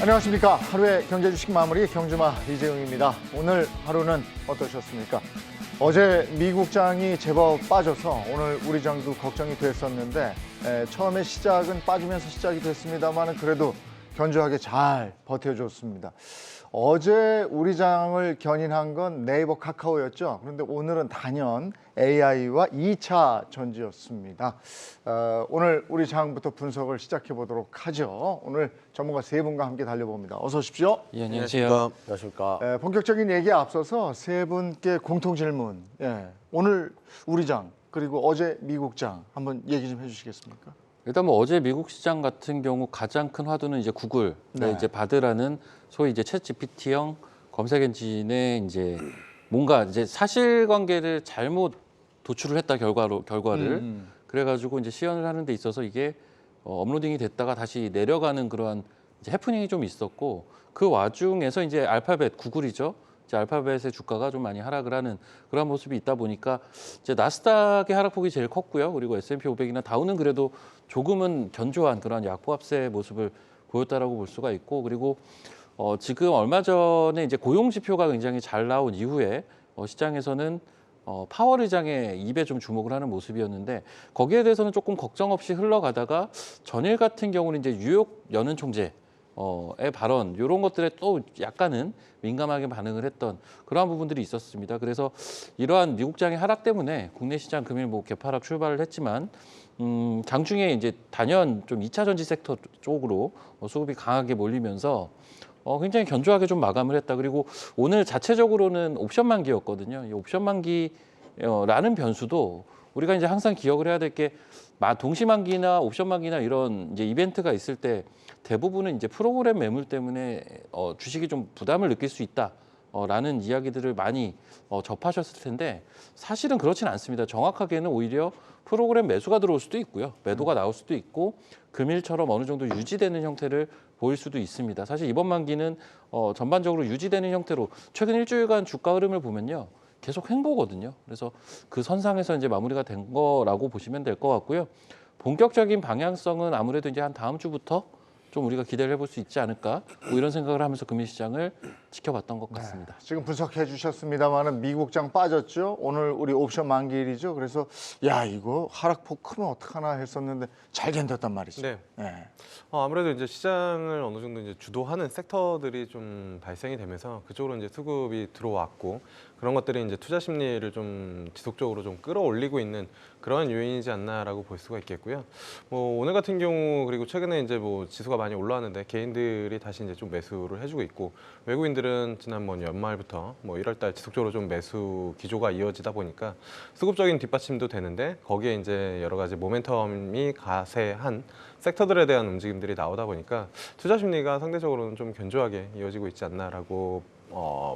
안녕하십니까. 하루의 경제 주식 마무리 경주마 이재용입니다. 오늘 하루는 어떠셨습니까? 어제 미국장이 제법 빠져서 오늘 우리 장도 걱정이 됐었는데 처음에 시작은 빠지면서 시작이 됐습니다만 그래도 견조하게 잘 버텨줬습니다. 어제 우리 장을 견인한 건 네이버 카카오였죠. 그런데 오늘은 단연 AI와 2차 전지였습니다. 오늘 우리 장부터 분석을 시작해 보도록 하죠. 오늘 전문가 세 분과 함께 달려봅니다. 어서 오십시오. 예, 안녕하세요. 안녕하십니까. 본격적인 얘기에 앞서서 세 분께 공통 질문. 오늘 우리 장 그리고 어제 미국 장 한번 얘기 좀 해주시겠습니까? 일단 뭐 어제 미국 시장 같은 경우 가장 큰 화두는 이제 구글, 네. 이제 바드라는 소위 이제 챗 GPT형 검색 엔진에 이제 뭔가 이제 사실관계를 잘못 도출을 했다 결과를 그래가지고 이제 시연을 하는 데 있어서 이게 업로딩이 됐다가 다시 내려가는 그러한 이제 해프닝이 좀 있었고 그 와중에서 이제 알파벳 구글이죠. 이제 알파벳의 주가가 좀 많이 하락을 하는 그런 모습이 있다 보니까 이제 나스닥의 하락폭이 제일 컸고요. 그리고 S&P 500이나 다우는 그래도 조금은 견조한 그런 약보합세의 모습을 보였다라고 볼 수가 있고 그리고 지금 얼마 전에 이제 고용 지표가 굉장히 잘 나온 이후에 시장에서는 파월 의장의 입에 좀 주목을 하는 모습이었는데 거기에 대해서는 조금 걱정 없이 흘러가다가 전일 같은 경우는 이제 뉴욕 연은 총재 의 발언 이런 것들에 또 약간은 민감하게 반응을 했던 그러한 부분들이 있었습니다. 그래서 이러한 미국장의 하락 때문에 국내 시장 금일 뭐 개파락 출발을 했지만 장중에 이제 단연 좀 2차 전지 섹터 쪽으로 수급이 강하게 몰리면서 굉장히 견조하게 좀 마감을 했다. 그리고 오늘 자체적으로는 옵션 만기였거든요. 이 옵션 만기라는 변수도 우리가 이제 항상 기억을 해야 될 게 동시 만기나 옵션 만기나 이런 이제 이벤트가 있을 때 대부분은 이제 프로그램 매물 때문에 주식이 좀 부담을 느낄 수 있다라는 이야기들을 많이 접하셨을 텐데 사실은 그렇진 않습니다. 정확하게는 오히려 프로그램 매수가 들어올 수도 있고요. 매도가 나올 수도 있고 금일처럼 어느 정도 유지되는 형태를 보일 수도 있습니다. 사실 이번 만기는 전반적으로 유지되는 형태로 최근 일주일간 주가 흐름을 보면요. 계속 횡보거든요. 그래서 그 선상에서 이제 마무리가 된 거라고 보시면 될 것 같고요. 본격적인 방향성은 아무래도 이제 한 다음 주부터 좀 우리가 기대를 해볼 수 있지 않을까 뭐 이런 생각을 하면서 금일시장을 지켜봤던 것 같습니다. 지금 분석해 주셨습니다만은 미국장 빠졌죠. 오늘 우리 옵션 만기일이죠. 그래서 야 이거 하락폭 크면 어떡하나 했었는데 잘 견뎠단 말이죠. 네. 네. 아무래도 이제 시장을 어느 정도 이제 주도하는 섹터들이 좀 발생이 되면서 그쪽으로 이제 수급이 들어왔고 그런 것들이 이제 투자 심리를 좀 지속적으로 좀 끌어올리고 있는 그런 요인이지 않나라고 볼 수가 있겠고요. 뭐 오늘 같은 경우 그리고 최근에 이제 뭐 지수가 많이 올라왔는데 개인들이 다시 이제 좀 매수를 해주고 있고 외국인들은 지난번 연말부터 뭐 1월달 지속적으로 좀 매수 기조가 이어지다 보니까 수급적인 뒷받침도 되는데 거기에 이제 여러 가지 모멘텀이 가세한 섹터들에 대한 움직임들이 나오다 보니까 투자 심리가 상대적으로는 좀 견조하게 이어지고 있지 않나라고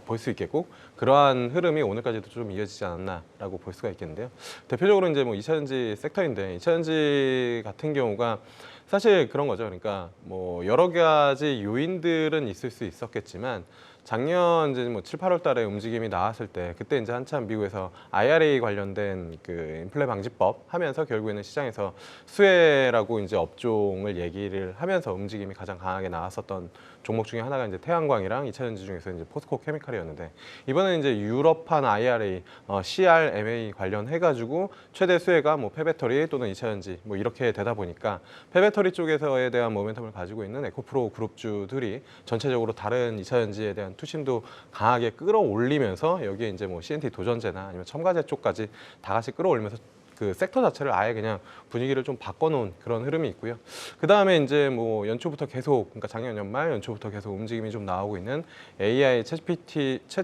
볼 수 있겠고 그러한 흐름이 오늘까지도 좀 이어지지 않았나라고 볼 수가 있겠는데요. 대표적으로 이제 뭐 2차전지 섹터인데 2차전지 같은 경우가 사실 그런 거죠. 그러니까 뭐 여러 가지 요인들은 있을 수 있었겠지만 작년 이제 뭐 7, 8월 달에 움직임이 나왔을 때 그때 이제 한참 미국에서 IRA 관련된 그 인플레 방지법 하면서 결국에는 시장에서 수혜라고 이제 업종을 얘기를 하면서 움직임이 가장 강하게 나왔었던 종목 중에 하나가 이제 태양광이랑 2차전지 중에서 이제 포스코 케미칼이었는데 이번에 이제 유럽판 IRA, CRMA 관련해가지고 최대 수혜가 뭐 폐배터리 또는 2차전지 뭐 이렇게 되다 보니까 폐배터리 쪽에서에 대한 모멘텀을 가지고 있는 에코프로 그룹주들이 전체적으로 다른 2차전지에 대한 투심도 강하게 끌어올리면서 여기에 이제 뭐 CNT 도전제나 아니면 첨가제 쪽까지 다 같이 끌어올리면서 그 섹터 자체를 아예 그냥 분위기를 좀 바꿔놓은 그런 흐름이 있고요. 그 다음에 이제 뭐 연초부터 계속, 그러니까 작년 연말 연초부터 계속 움직임이 좀 나오고 있는 AI 챗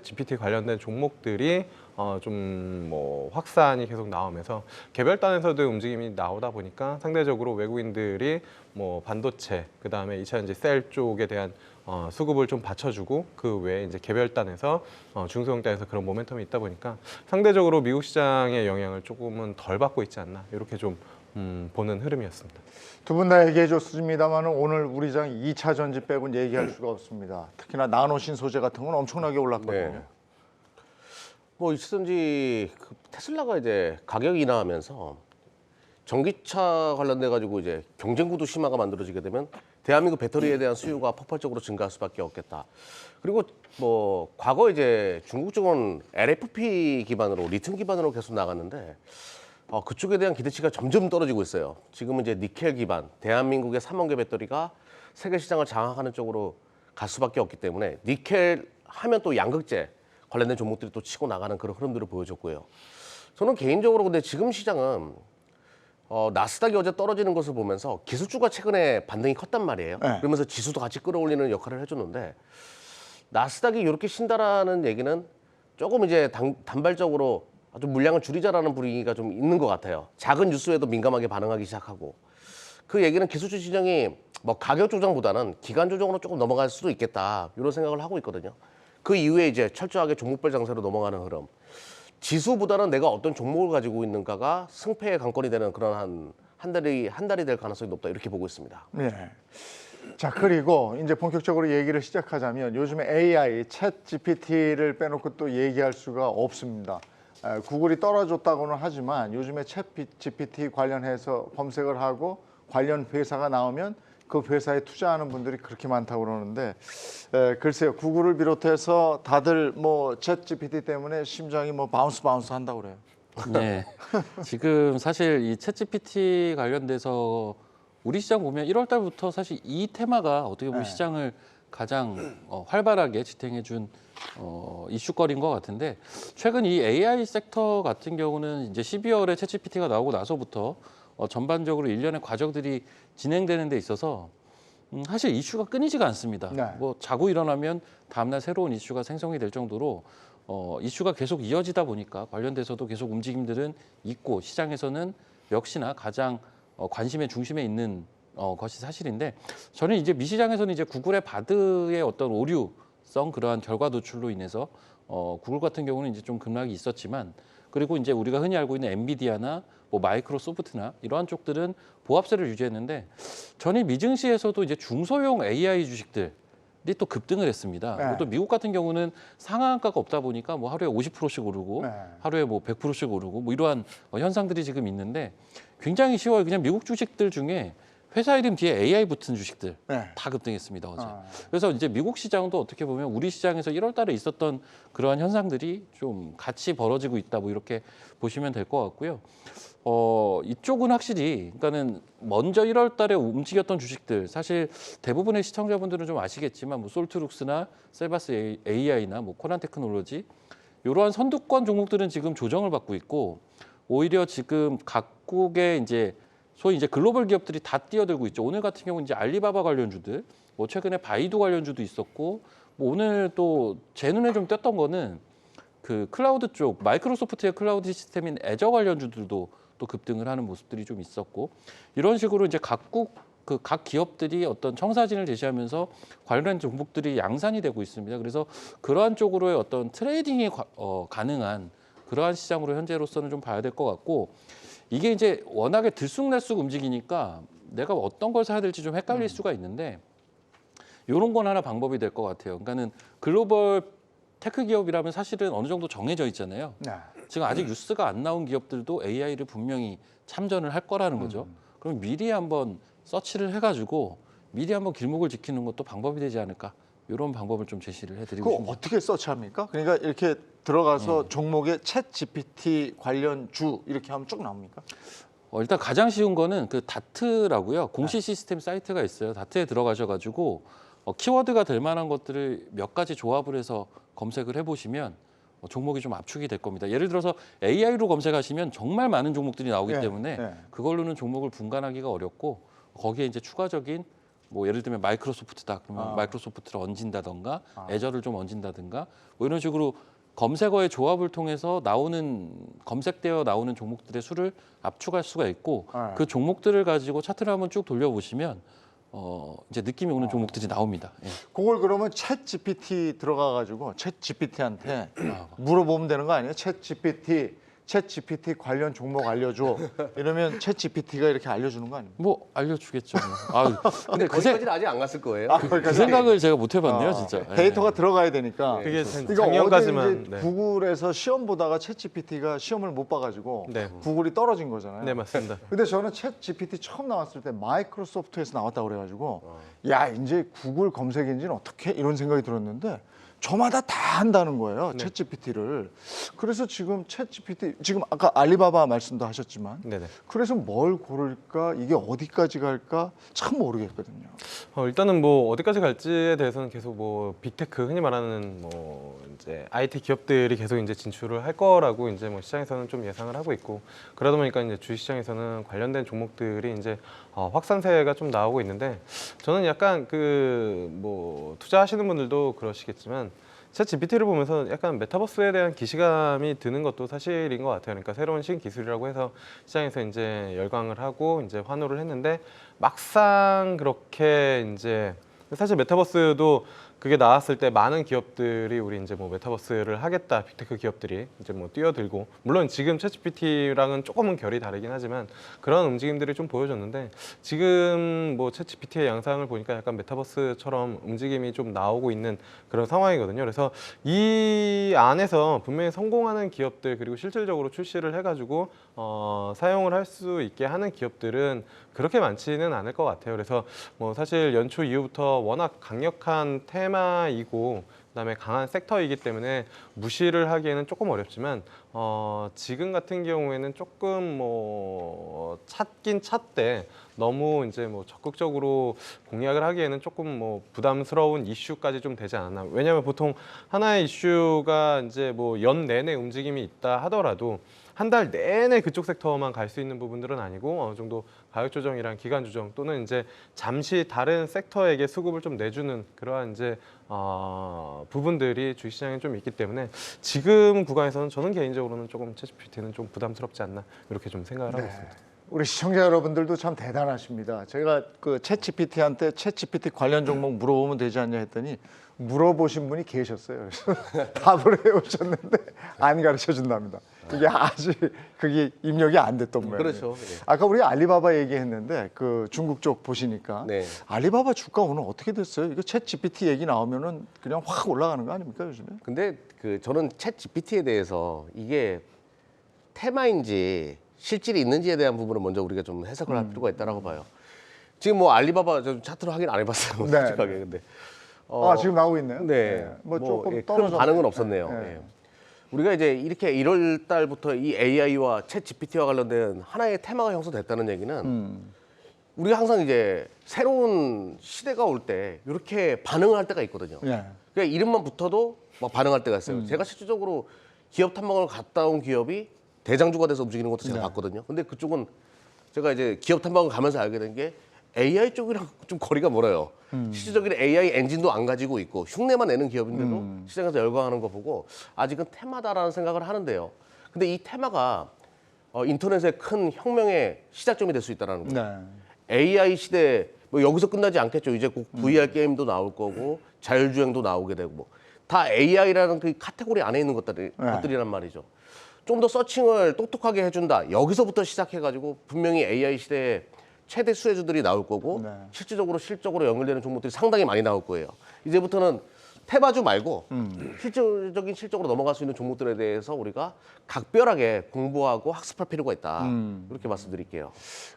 GPT 관련된 종목들이 좀 뭐 확산이 계속 나오면서 개별단에서도 움직임이 나오다 보니까 상대적으로 외국인들이 뭐 반도체, 그 다음에 2차전지 셀 쪽에 대한 수급을 좀 받쳐주고 그 외에 이제 개별단에서 중소형단에서 그런 모멘텀이 있다 보니까 상대적으로 미국 시장의 영향을 조금은 덜 받고 있지 않나 이렇게 좀 보는 흐름이었습니다. 두 분 다 얘기해 줬습니다만 오늘 우리 장 2차 전지 빼고는 얘기할 수가 없습니다. 특히나 나노신 소재 같은 건 엄청나게 올랐거든요. 네. 뭐 2차전지 테슬라가 이제 가격 인하하면서 전기차 관련돼 가지고 이제 경쟁 구도 심화가 만들어지게 되면 대한민국 배터리에 대한 수요가 폭발적으로 증가할 수밖에 없겠다. 그리고 뭐 과거 이제 중국 쪽은 LFP 기반으로 리튬 기반으로 계속 나갔는데 그쪽에 대한 기대치가 점점 떨어지고 있어요. 지금은 이제 니켈 기반 대한민국의 3원계 배터리가 세계 시장을 장악하는 쪽으로 갈 수밖에 없기 때문에 니켈 하면 또 양극재 관련된 종목들이 또 치고 나가는 그런 흐름들을 보여줬고요. 저는 개인적으로 근데 지금 시장은 나스닥이 어제 떨어지는 것을 보면서 기술주가 최근에 반등이 컸단 말이에요. 네. 그러면서 지수도 같이 끌어올리는 역할을 해줬는데 나스닥이 이렇게 쉰다라는 얘기는 조금 이제 단발적으로 아주 물량을 줄이자라는 분위기가 좀 있는 것 같아요. 작은 뉴스에도 민감하게 반응하기 시작하고 그 얘기는 기술주 시장이 뭐 가격 조정보다는 기간 조정으로 조금 넘어갈 수도 있겠다 이런 생각을 하고 있거든요. 그 이후에 이제 철저하게 종목별 장세로 넘어가는 흐름. 지수보다는 내가 어떤 종목을 가지고 있는가가 승패의 관건이 되는 그런 한 달이 될 가능성이 높다 이렇게 보고 있습니다. 네. 자, 그리고 이제 본격적으로 얘기를 시작하자면 요즘에 AI, 챗 GPT를 빼놓고 또 얘기할 수가 없습니다. 구글이 떨어졌다고는 하지만 요즘에 챗 GPT 관련해서 검색을 하고 관련 회사가 나오면 그 회사에 투자하는 분들이 그렇게 많다고 그러는데 글쎄요, 구글을 비롯해서 다들 뭐 챗 GPT 때문에 심장이 뭐 바운스 한다고 그래요. 네. 지금 사실 이 챗GPT 관련돼서 우리 시장 보면 1월 달부터 사실 이 테마가 어떻게 보면 네. 시장을 가장 활발하게 지탱해준 이슈거리인 것 같은데 최근 이 AI 섹터 같은 경우는 이제 12월에 챗GPT가 나오고 나서부터 전반적으로 일련의 과정들이 진행되는 데 있어서 사실 이슈가 끊이지가 않습니다. 네. 뭐 자고 일어나면 다음날 새로운 이슈가 생성이 될 정도로 이슈가 계속 이어지다 보니까 관련돼서도 계속 움직임들은 있고 시장에서는 역시나 가장 관심의 중심에 있는 것이 사실인데 저는 이제 미시장에서는 이제 구글의 바드의 어떤 오류성 그러한 결과 노출로 인해서 구글 같은 경우는 이제 좀 급락이 있었지만 그리고 이제 우리가 흔히 알고 있는 엔비디아나 뭐 마이크로소프트나 이러한 쪽들은 보합세를 유지했는데 저는 미증시에서도 이제 중소형 AI 주식들이 또 급등을 했습니다. 네. 또 미국 같은 경우는 상한가가 없다 보니까 뭐 하루에 50%씩 오르고 네. 하루에 뭐 100%씩 오르고 뭐 이러한 현상들이 지금 있는데 굉장히 쉬워요. 그냥 미국 주식들 중에 회사 이름 뒤에 AI 붙은 주식들 네. 다 급등했습니다 어제. 아. 그래서 이제 미국 시장도 어떻게 보면 우리 시장에서 1월달에 있었던 그러한 현상들이 좀 같이 벌어지고 있다 뭐 이렇게 보시면 될 것 같고요. 이쪽은 확실히 그러니까는 먼저 1월달에 움직였던 주식들 사실 대부분의 시청자분들은 좀 아시겠지만 뭐 솔트룩스나 셀바스 AI나 뭐 코난 테크놀로지 이러한 선두권 종목들은 지금 조정을 받고 있고 오히려 지금 각국의 이제 소위 이제 글로벌 기업들이 다 뛰어들고 있죠. 오늘 같은 경우는 이제 알리바바 관련주들, 뭐 최근에 바이두 관련주도 있었고, 뭐 오늘 또 제 눈에 좀 띄었던 거는 그 클라우드 쪽, 마이크로소프트의 클라우드 시스템인 애저 관련주들도 또 급등을 하는 모습들이 좀 있었고, 이런 식으로 이제 각 기업들이 어떤 청사진을 제시하면서 관련 종목들이 양산이 되고 있습니다. 그래서 그러한 쪽으로의 어떤 트레이딩이 가능한 그러한 시장으로 현재로서는 좀 봐야 될 것 같고. 이게 이제 워낙에 들쑥날쑥 움직이니까 내가 어떤 걸 사야 될지 좀 헷갈릴 수가 있는데 이런 건 하나 방법이 될 것 같아요. 그러니까는 글로벌 테크 기업이라면 사실은 어느 정도 정해져 있잖아요. 네. 지금 아직 뉴스가 안 나온 기업들도 AI를 분명히 참전을 할 거라는 거죠. 그럼 미리 한번 서치를 해가지고 미리 한번 길목을 지키는 것도 방법이 되지 않을까. 이런 방법을 좀 제시를 해드리고 그거 싶습니다. 어떻게 서치합니까? 그러니까 이렇게 들어가서 종목에 챗 GPT 관련 주 이렇게 하면 쭉 나옵니까? 일단 가장 쉬운 거는 그 다트라고요. 공시 시스템 사이트가 있어요. 다트에 들어가셔가지고 키워드가 될 만한 것들을 몇 가지 조합을 해서 검색을 해보시면 종목이 좀 압축이 될 겁니다. 예를 들어서 AI로 검색하시면 정말 많은 종목들이 나오기 네, 때문에 네. 그걸로는 종목을 분간하기가 어렵고 거기에 이제 추가적인 뭐 예를 들면 마이크로소프트다 그러면 마이크로소프트를 얹은다던가 애저를 좀 얹은다든가 뭐 이런 식으로 검색어의 조합을 통해서 검색되어 나오는 종목들의 수를 압축할 수가 있고 그 종목들을 가지고 차트를 한번 쭉 돌려보시면 이제 느낌이 오는 종목들이 나옵니다. 예. 그걸 그러면 챗 GPT 들어가가지고 챗 GPT한테 물어보면 되는 거 아니에요? 챗 GPT 챗 GPT 관련 종목 알려줘. 이러면 챗 GPT가 이렇게 알려주는 거 아닙니까? 뭐 알려주겠죠. 뭐. 아, 근데 거기까지는 아직 안 갔을 거예요. 그 생각을 제가 못 해봤네요, 진짜. 데이터가 들어가야 되니까. 그게 그러니까 작년까지만 어제 이제 네. 구글에서 시험 보다가 챗 GPT가 시험을 못 봐가지고 네. 구글이 떨어진 거잖아요. 네, 맞습니다. 근데 저는 챗 GPT 처음 나왔을 때 마이크로소프트에서 나왔다고 그래가지고 야 이제 구글 검색 엔진 어떻게 이런 생각이 들었는데 저마다 다 한다는 거예요. 네. 챗 GPT를. 그래서 지금 챗 GPT 지금 아까 알리바바 말씀도 하셨지만 네네. 그래서 뭘 고를까 이게 어디까지 갈까 참 모르겠거든요. 일단은 뭐 어디까지 갈지에 대해서는 계속 뭐 빅테크 흔히 말하는 뭐 이제 IT 기업들이 계속 이제 진출을 할 거라고 이제 뭐 시장에서는 좀 예상을 하고 있고 그러다 보니까 이제 주식시장에서는 관련된 종목들이 이제 확산세가 좀 나오고 있는데 저는 약간 그 뭐 투자하시는 분들도 그러시겠지만 챗 GPT를 보면서 약간 메타버스에 대한 기시감이 드는 것도 사실인 것 같아요. 그러니까 새로운 신기술이라고 해서 시장에서 이제 열광을 하고 이제 환호를 했는데 막상 그렇게 이제 사실 메타버스도 그게 나왔을 때 많은 기업들이 우리 이제 뭐 메타버스를 하겠다 빅테크 기업들이 이제 뭐 뛰어들고 물론 지금 챗GPT랑은 조금은 결이 다르긴 하지만 그런 움직임들이 좀 보여졌는데 지금 뭐 챗GPT의 양상을 보니까 약간 메타버스처럼 움직임이 좀 나오고 있는 그런 상황이거든요. 그래서 이 안에서 분명히 성공하는 기업들 그리고 실질적으로 출시를 해가지고 사용을 할 수 있게 하는 기업들은 그렇게 많지는 않을 것 같아요. 그래서 뭐 사실 연초 이후부터 워낙 강력한 테마이고 그다음에 강한 섹터이기 때문에 무시를 하기에는 조금 어렵지만 지금 같은 경우에는 조금 뭐 찾긴 찾되 너무 이제 뭐 적극적으로 공략을 하기에는 조금 뭐 부담스러운 이슈까지 좀 되지 않았나. 왜냐하면 보통 하나의 이슈가 이제 뭐 연 내내 움직임이 있다 하더라도 한 달 내내 그쪽 섹터만 갈 수 있는 부분들은 아니고 어느 정도 가격 조정이랑 기간 조정 또는 이제 잠시 다른 섹터에게 수급을 좀 내주는 그러한 이제 부분들이 주식시장에 좀 있기 때문에 지금 구간에서는 저는 개인적으로는 조금 챗GPT는 좀 부담스럽지 않나 이렇게 좀 생각을 하고 있습니다. 우리 시청자 여러분들도 참 대단하십니다. 제가 그 챗GPT한테 챗GPT 관련 종목 물어보면 되지 않냐 했더니 물어보신 분이 계셨어요. 그래서 답을 해오셨는데 안 가르쳐 준답니다. 이게 아직 그게 입력이 안 됐던 거예요. 그렇죠. 예. 아까 우리 알리바바 얘기했는데 그 중국 쪽 보시니까 네. 알리바바 주가 오늘 어떻게 됐어요? 이거 챗GPT 얘기 나오면은 그냥 확 올라가는 거 아닙니까 요즘에? 근데 그 저는 챗 GPT에 대해서 이게 테마인지 실질이 있는지에 대한 부분을 먼저 우리가 좀 해석을 할 필요가 있다라고 봐요. 지금 뭐 알리바바 저 차트로 확인 안 해봤어요. 네. 솔직하게 근데 지금 나오고 있네요. 네. 뭐 조금 큰 떨어졌. 반응은 없었네요. 네. 예. 우리가 이제 이렇게 1월 달부터 이 AI와 챗 GPT와 관련된 하나의 테마가 형성됐다는 얘기는 우리가 항상 이제 새로운 시대가 올 때 이렇게 반응을 할 때가 있거든요. 예. 그러니까 이름만 붙어도 막 반응할 때가 있어요. 제가 실질적으로 기업 탐방을 갔다 온 기업이 대장주가 돼서 움직이는 것도 제가 네. 봤거든요. 근데 그쪽은 제가 이제 기업 탐방을 가면서 알게 된 게 AI 쪽이랑 좀 거리가 멀어요. 실질적인 AI 엔진도 안 가지고 있고 흉내만 내는 기업인데도 시장에서 열광하는 거 보고 아직은 테마다라는 생각을 하는데요. 근데 이 테마가 인터넷의 큰 혁명의 시작점이 될 수 있다는 거예요. 네. AI 시대 뭐 여기서 끝나지 않겠죠. 이제 곧 VR 게임도 나올 거고 자율주행도 나오게 되고 뭐. 다 AI라는 그 카테고리 안에 있는 것들이란 말이죠. 좀 더 서칭을 똑똑하게 해준다. 여기서부터 시작해가지고 분명히 AI 시대에 최대 수혜주들이 나올 거고 네. 실적으로 연결되는 종목들이 상당히 많이 나올 거예요. 이제부터는 테마주 말고 실질적인 실적으로 넘어갈 수 있는 종목들에 대해서 우리가 각별하게 공부하고 학습할 필요가 있다. 이렇게 말씀드릴게요.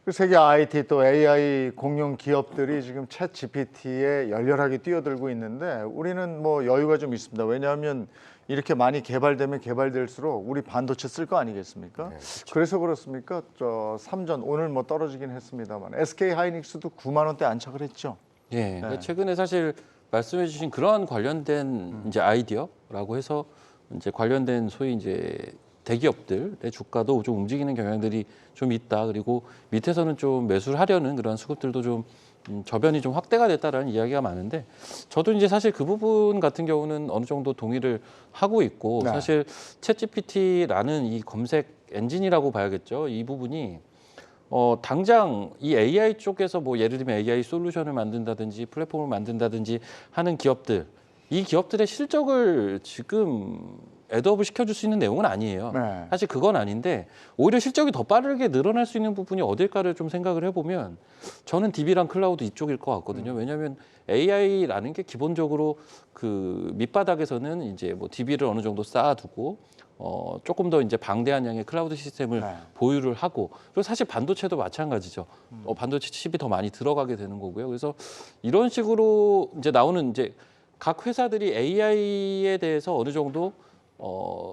그 세계 IT 또 AI 공룡 기업들이 지금 챗 GPT에 열렬하게 뛰어들고 있는데 우리는 뭐 여유가 좀 있습니다. 왜냐하면 이렇게 많이 개발되면 개발될수록 우리 반도체 쓸 거 아니겠습니까? 네, 그래서 그렇습니까? 저 삼전 오늘 뭐 떨어지긴 했습니다만 SK 하이닉스도 9만 원대 안착을 했죠. 예. 그러니까 최근에 사실 말씀해주신 그런 관련된 이제 아이디어라고 해서 이제 관련된 소위 이제 대기업들의 주가도 좀 움직이는 경향들이 좀 있다. 그리고 밑에서는 좀 매수를 하려는 그런 수급들도 좀 저변이 좀 확대가 됐다라는 이야기가 많은데 저도 이제 사실 그 부분 같은 경우는 어느 정도 동의를 하고 있고 네. 사실 챗GPT라는 이 검색 엔진이라고 봐야겠죠. 이 부분이 당장 이 AI 쪽에서 뭐 예를 들면 AI 솔루션을 만든다든지 플랫폼을 만든다든지 하는 기업들 이 기업들의 실적을 지금 애드업을 시켜줄 수 있는 내용은 아니에요. 네. 사실 그건 아닌데 오히려 실적이 더 빠르게 늘어날 수 있는 부분이 어딜까를 좀 생각을 해보면 저는 DB랑 클라우드 이쪽일 것 같거든요. 왜냐하면 AI라는 게 기본적으로 그 밑바닥에서는 이제 뭐 DB를 어느 정도 쌓아두고 조금 더 이제 방대한 양의 클라우드 시스템을 네. 보유를 하고 그리고 사실 반도체도 마찬가지죠. 반도체 칩이 더 많이 들어가게 되는 거고요. 그래서 이런 식으로 이제 나오는 이제 각 회사들이 AI에 대해서 어느 정도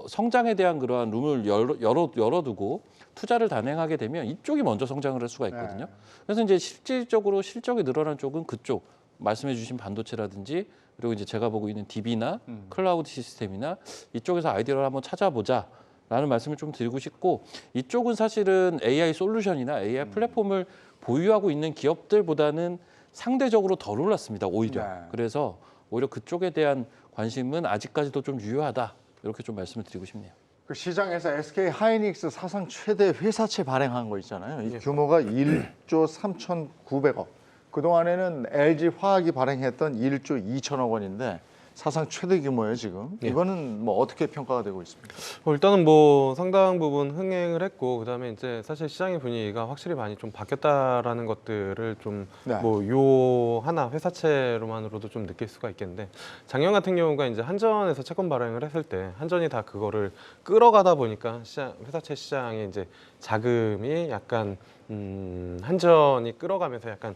성장에 대한 그러한 룸을 열어두고 투자를 단행하게 되면 이쪽이 먼저 성장을 할 수가 있거든요. 네. 그래서 이제 실질적으로 실적이 늘어난 쪽은 그쪽 말씀해주신 반도체라든지 그리고 이제 제가 보고 있는 DB나 클라우드 시스템이나 이쪽에서 아이디어를 한번 찾아보자라는 말씀을 좀 드리고 싶고 이쪽은 사실은 AI 솔루션이나 AI 플랫폼을 보유하고 있는 기업들보다는 상대적으로 덜 올랐습니다. 오히려. 네. 그래서 오히려 그쪽에 대한 관심은 아직까지도 좀 유효하다. 이렇게 좀 말씀을 드리고 싶네요. 그 시장에서 SK 하이닉스 사상 최대 회사채 발행한 거 있잖아요. 이 규모가 1조 3,900억. 그동안에는 LG 화학이 발행했던 1조 2천억 원인데 사상 최대 규모예요, 지금. 이거는 뭐 어떻게 평가가 되고 있습니까? 일단은 뭐 상당 부분 흥행을 했고 그다음에 이제 사실 시장의 분위기가 확실히 많이 좀 바뀌었다라는 것들을 좀 네. 뭐 요 하나 회사채로만으로도 좀 느낄 수가 있겠는데 작년 같은 경우가 이제 한전에서 채권 발행을 했을 때 한전이 다 그거를 끌어가다 보니까 회사채 시장에 이제 자금이 약간 한전이 끌어가면서 약간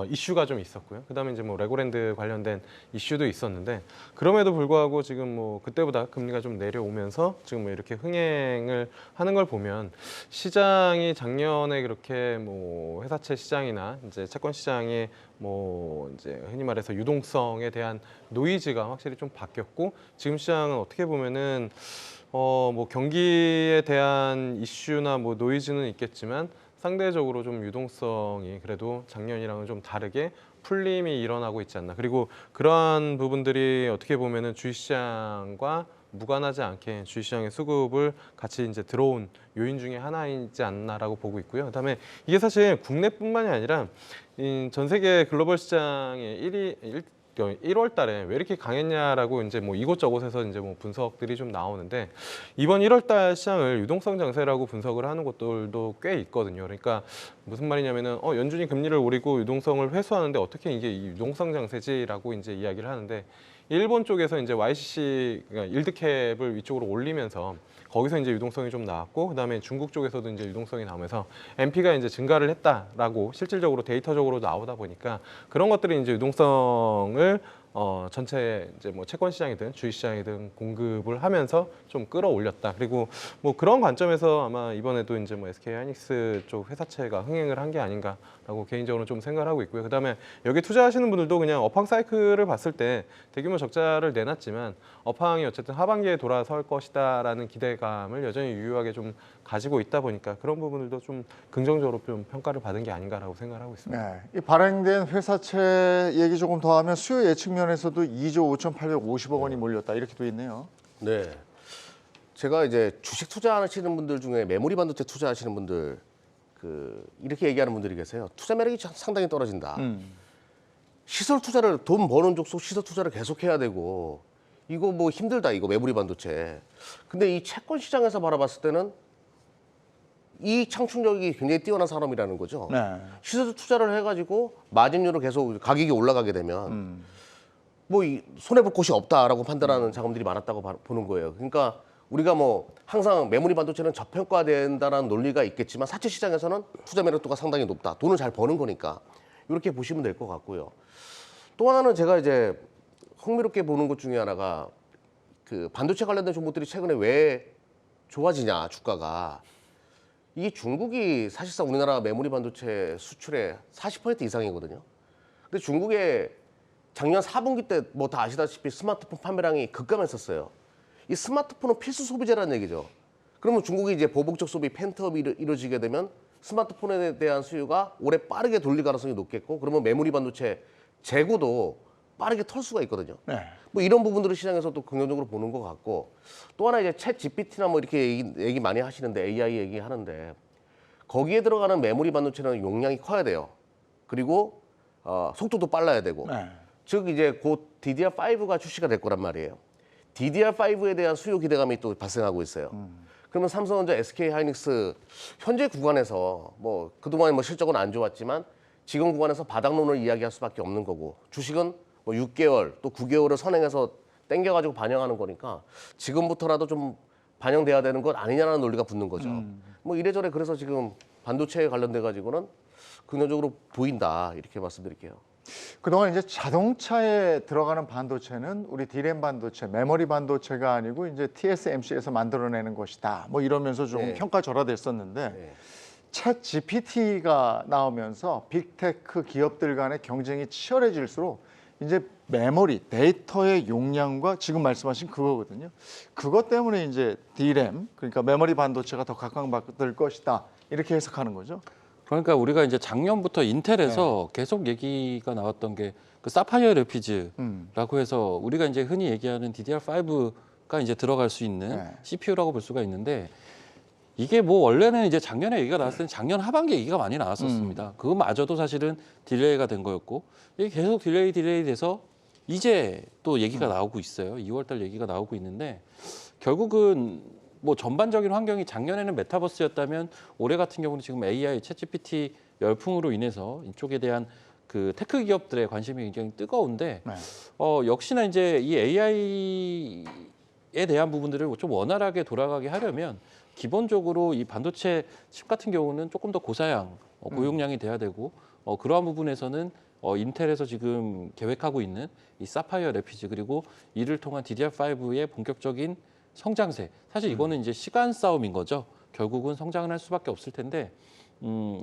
이슈가 좀 있었고요. 그다음에 이제 뭐 레고랜드 관련된 이슈도 있었는데 그럼에도 불구하고 지금 뭐 그때보다 금리가 좀 내려오면서 지금 뭐 이렇게 흥행을 하는 걸 보면 시장이 작년에 그렇게 뭐 회사채 시장이나 이제 채권 시장의 뭐 이제 흔히 말해서 유동성에 대한 노이즈가 확실히 좀 바뀌었고 지금 시장은 어떻게 보면은 뭐 경기에 대한 이슈나 뭐 노이즈는 있겠지만 상대적으로 좀 유동성이 그래도 작년이랑은 좀 다르게 풀림이 일어나고 있지 않나. 그리고 그러한 부분들이 어떻게 보면은 주식시장과 무관하지 않게 주식시장의 수급을 같이 이제 들어온 요인 중에 하나이지 않나라고 보고 있고요. 그다음에 이게 사실 국내뿐만이 아니라 전 세계 글로벌 시장의 1월 달에 왜 이렇게 강했냐라고 이제 뭐 이곳저곳에서 이제 뭐 분석들이 좀 나오는데 이번 1월 달 시장을 유동성 장세라고 분석을 하는 곳들도 꽤 있거든요. 그러니까 무슨 말이냐면은 연준이 금리를 오리고 유동성을 회수하는데 어떻게 이게 이 유동성 장세지라고 이제 이야기를 하는데 일본 쪽에서 이제 YCC 그러니까 일드캡을 위쪽으로 올리면서 거기서 이제 유동성이 좀 나왔고 그다음에 중국 쪽에서도 이제 유동성이 나오면서 MP가 이제 증가를 했다라고 실질적으로 데이터적으로 나오다 보니까 그런 것들이 이제 유동성을 전체 이제 뭐 채권 시장이든 주식 시장이든 공급을 하면서 좀 끌어올렸다. 그리고 뭐 그런 관점에서 아마 이번에도 이제 뭐 SK 하이닉스 쪽 회사채가 흥행을 한 게 아닌가라고 개인적으로 좀 생각을 하고 있고요. 그다음에 여기 투자하시는 분들도 그냥 업황 사이클을 봤을 때 대규모 적자를 내놨지만 업황이 어쨌든 하반기에 돌아설 것이다라는 기대감을 여전히 유효하게 좀 가지고 있다 보니까 그런 부분들도 좀 긍정적으로 좀 평가를 받은 게 아닌가라고 생각을 하고 있습니다. 네. 이 발행된 회사채 얘기 조금 더 하면 수요 예측 면에서도 2조 5,850억 원이 몰렸다. 이렇게 돼 있네요. 네. 제가 이제 주식 투자하시는 분들 중에 메모리 반도체 투자하시는 분들 이렇게 얘기하는 분들이 계세요. 투자 매력이 상당히 떨어진다. 시설 투자를 돈 버는 족속 시설 투자를 계속해야 되고 이거 뭐 힘들다 이거 메모리 반도체. 근데 이 채권 시장에서 바라봤을 때는 이 창출력이 굉장히 뛰어난 사람이라는 거죠. 네. 시설 투자를 해가지고 마진율을 계속 가격이 올라가게 되면 뭐 손해 볼 곳이 없다라고 판단하는 자금들이 많았다고 보는 거예요. 그러니까 우리가 뭐 항상 메모리 반도체는 저평가된다는 논리가 있겠지만 사채 시장에서는 투자 매력도가 상당히 높다. 돈을 잘 버는 거니까 이렇게 보시면 될 것 같고요. 또 하나는 제가 이제 흥미롭게 보는 것 중에 하나가 그 반도체 관련된 종목들이 최근에 왜 좋아지냐 주가가 이게 중국이 사실상 우리나라 메모리 반도체 수출의 40% 이상이거든요. 근데 중국의 작년 4분기 때 뭐 다 아시다시피 스마트폰 판매량이 급감했었어요. 이 스마트폰은 필수 소비재라는 얘기죠. 그러면 중국이 이제 보복적 소비 펜트업이 이루어지게 되면 스마트폰에 대한 수요가 올해 빠르게 돌릴 가능성이 높겠고 그러면 메모리 반도체 재고도 빠르게 털 수가 있거든요. 네. 뭐 이런 부분들을 시장에서 또 긍정적으로 보는 것 같고 또 하나 이제 챗 GPT나 뭐 이렇게 얘기 많이 하시는데 AI 얘기하는데 거기에 들어가는 메모리 반도체는 용량이 커야 돼요. 그리고 속도도 빨라야 되고 네. 즉 이제 곧 DDR5가 출시가 될 거란 말이에요. DDR5에 대한 수요 기대감이 또 발생하고 있어요. 그러면 삼성전자, SK하이닉스 현재 구간에서 뭐 그동안 뭐 실적은 안 좋았지만 지금 구간에서 바닥론을 이야기할 수밖에 없는 거고 주식은 뭐 6개월 또 9개월을 선행해서 땡겨가지고 반영하는 거니까 지금부터라도 좀 반영돼야 되는 것 아니냐라는 논리가 붙는 거죠. 뭐 이래저래 그래서 지금 반도체에 관련돼 가지고는 긍정적으로 보인다 이렇게 말씀드릴게요. 그동안 이제 자동차에 들어가는 반도체는 우리 D램 반도체, 메모리 반도체가 아니고 이제 TSMC에서 만들어내는 것이다. 뭐 이러면서 좀 네. 평가절하됐었는데 네. 챗 GPT가 나오면서 빅테크 기업들 간의 경쟁이 치열해질수록 이제 메모리, 데이터의 용량과 지금 말씀하신 그거거든요. 그것 때문에 이제 D램, 그러니까 메모리 반도체가 더 각광받을 것이다. 이렇게 해석하는 거죠. 그러니까 우리가 이제 작년부터 인텔에서 계속 얘기가 나왔던 게 그 사파이어 래피즈라고 해서 우리가 이제 흔히 얘기하는 DDR5가 이제 들어갈 수 있는 네. CPU라고 볼 수가 있는데 이게 뭐 원래는 이제 작년에 얘기가 나왔을 때는 작년 하반기에 얘기가 많이 나왔었습니다. 그거마저도 사실은 딜레이가 된 거였고 이게 계속 딜레이 돼서 이제 또 얘기가 나오고 있어요. 2월달 얘기가 나오고 있는데 결국은 뭐 전반적인 환경이 작년에는 메타버스였다면 올해 같은 경우는 지금 AI, 챗GPT 열풍으로 인해서 이쪽에 대한 그 테크 기업들의 관심이 굉장히 뜨거운데 네. 역시나 이제 이 AI에 대한 부분들을 좀 원활하게 돌아가게 하려면 기본적으로 이 반도체 칩 같은 경우는 조금 더 고사양, 고용량이 돼야 되고 그러한 부분에서는 인텔에서 지금 계획하고 있는 이 사파이어 래피즈 그리고 이를 통한 DDR5의 본격적인 성장세. 사실 이거는 이제 시간 싸움인 거죠. 결국은 성장을 할 수밖에 없을 텐데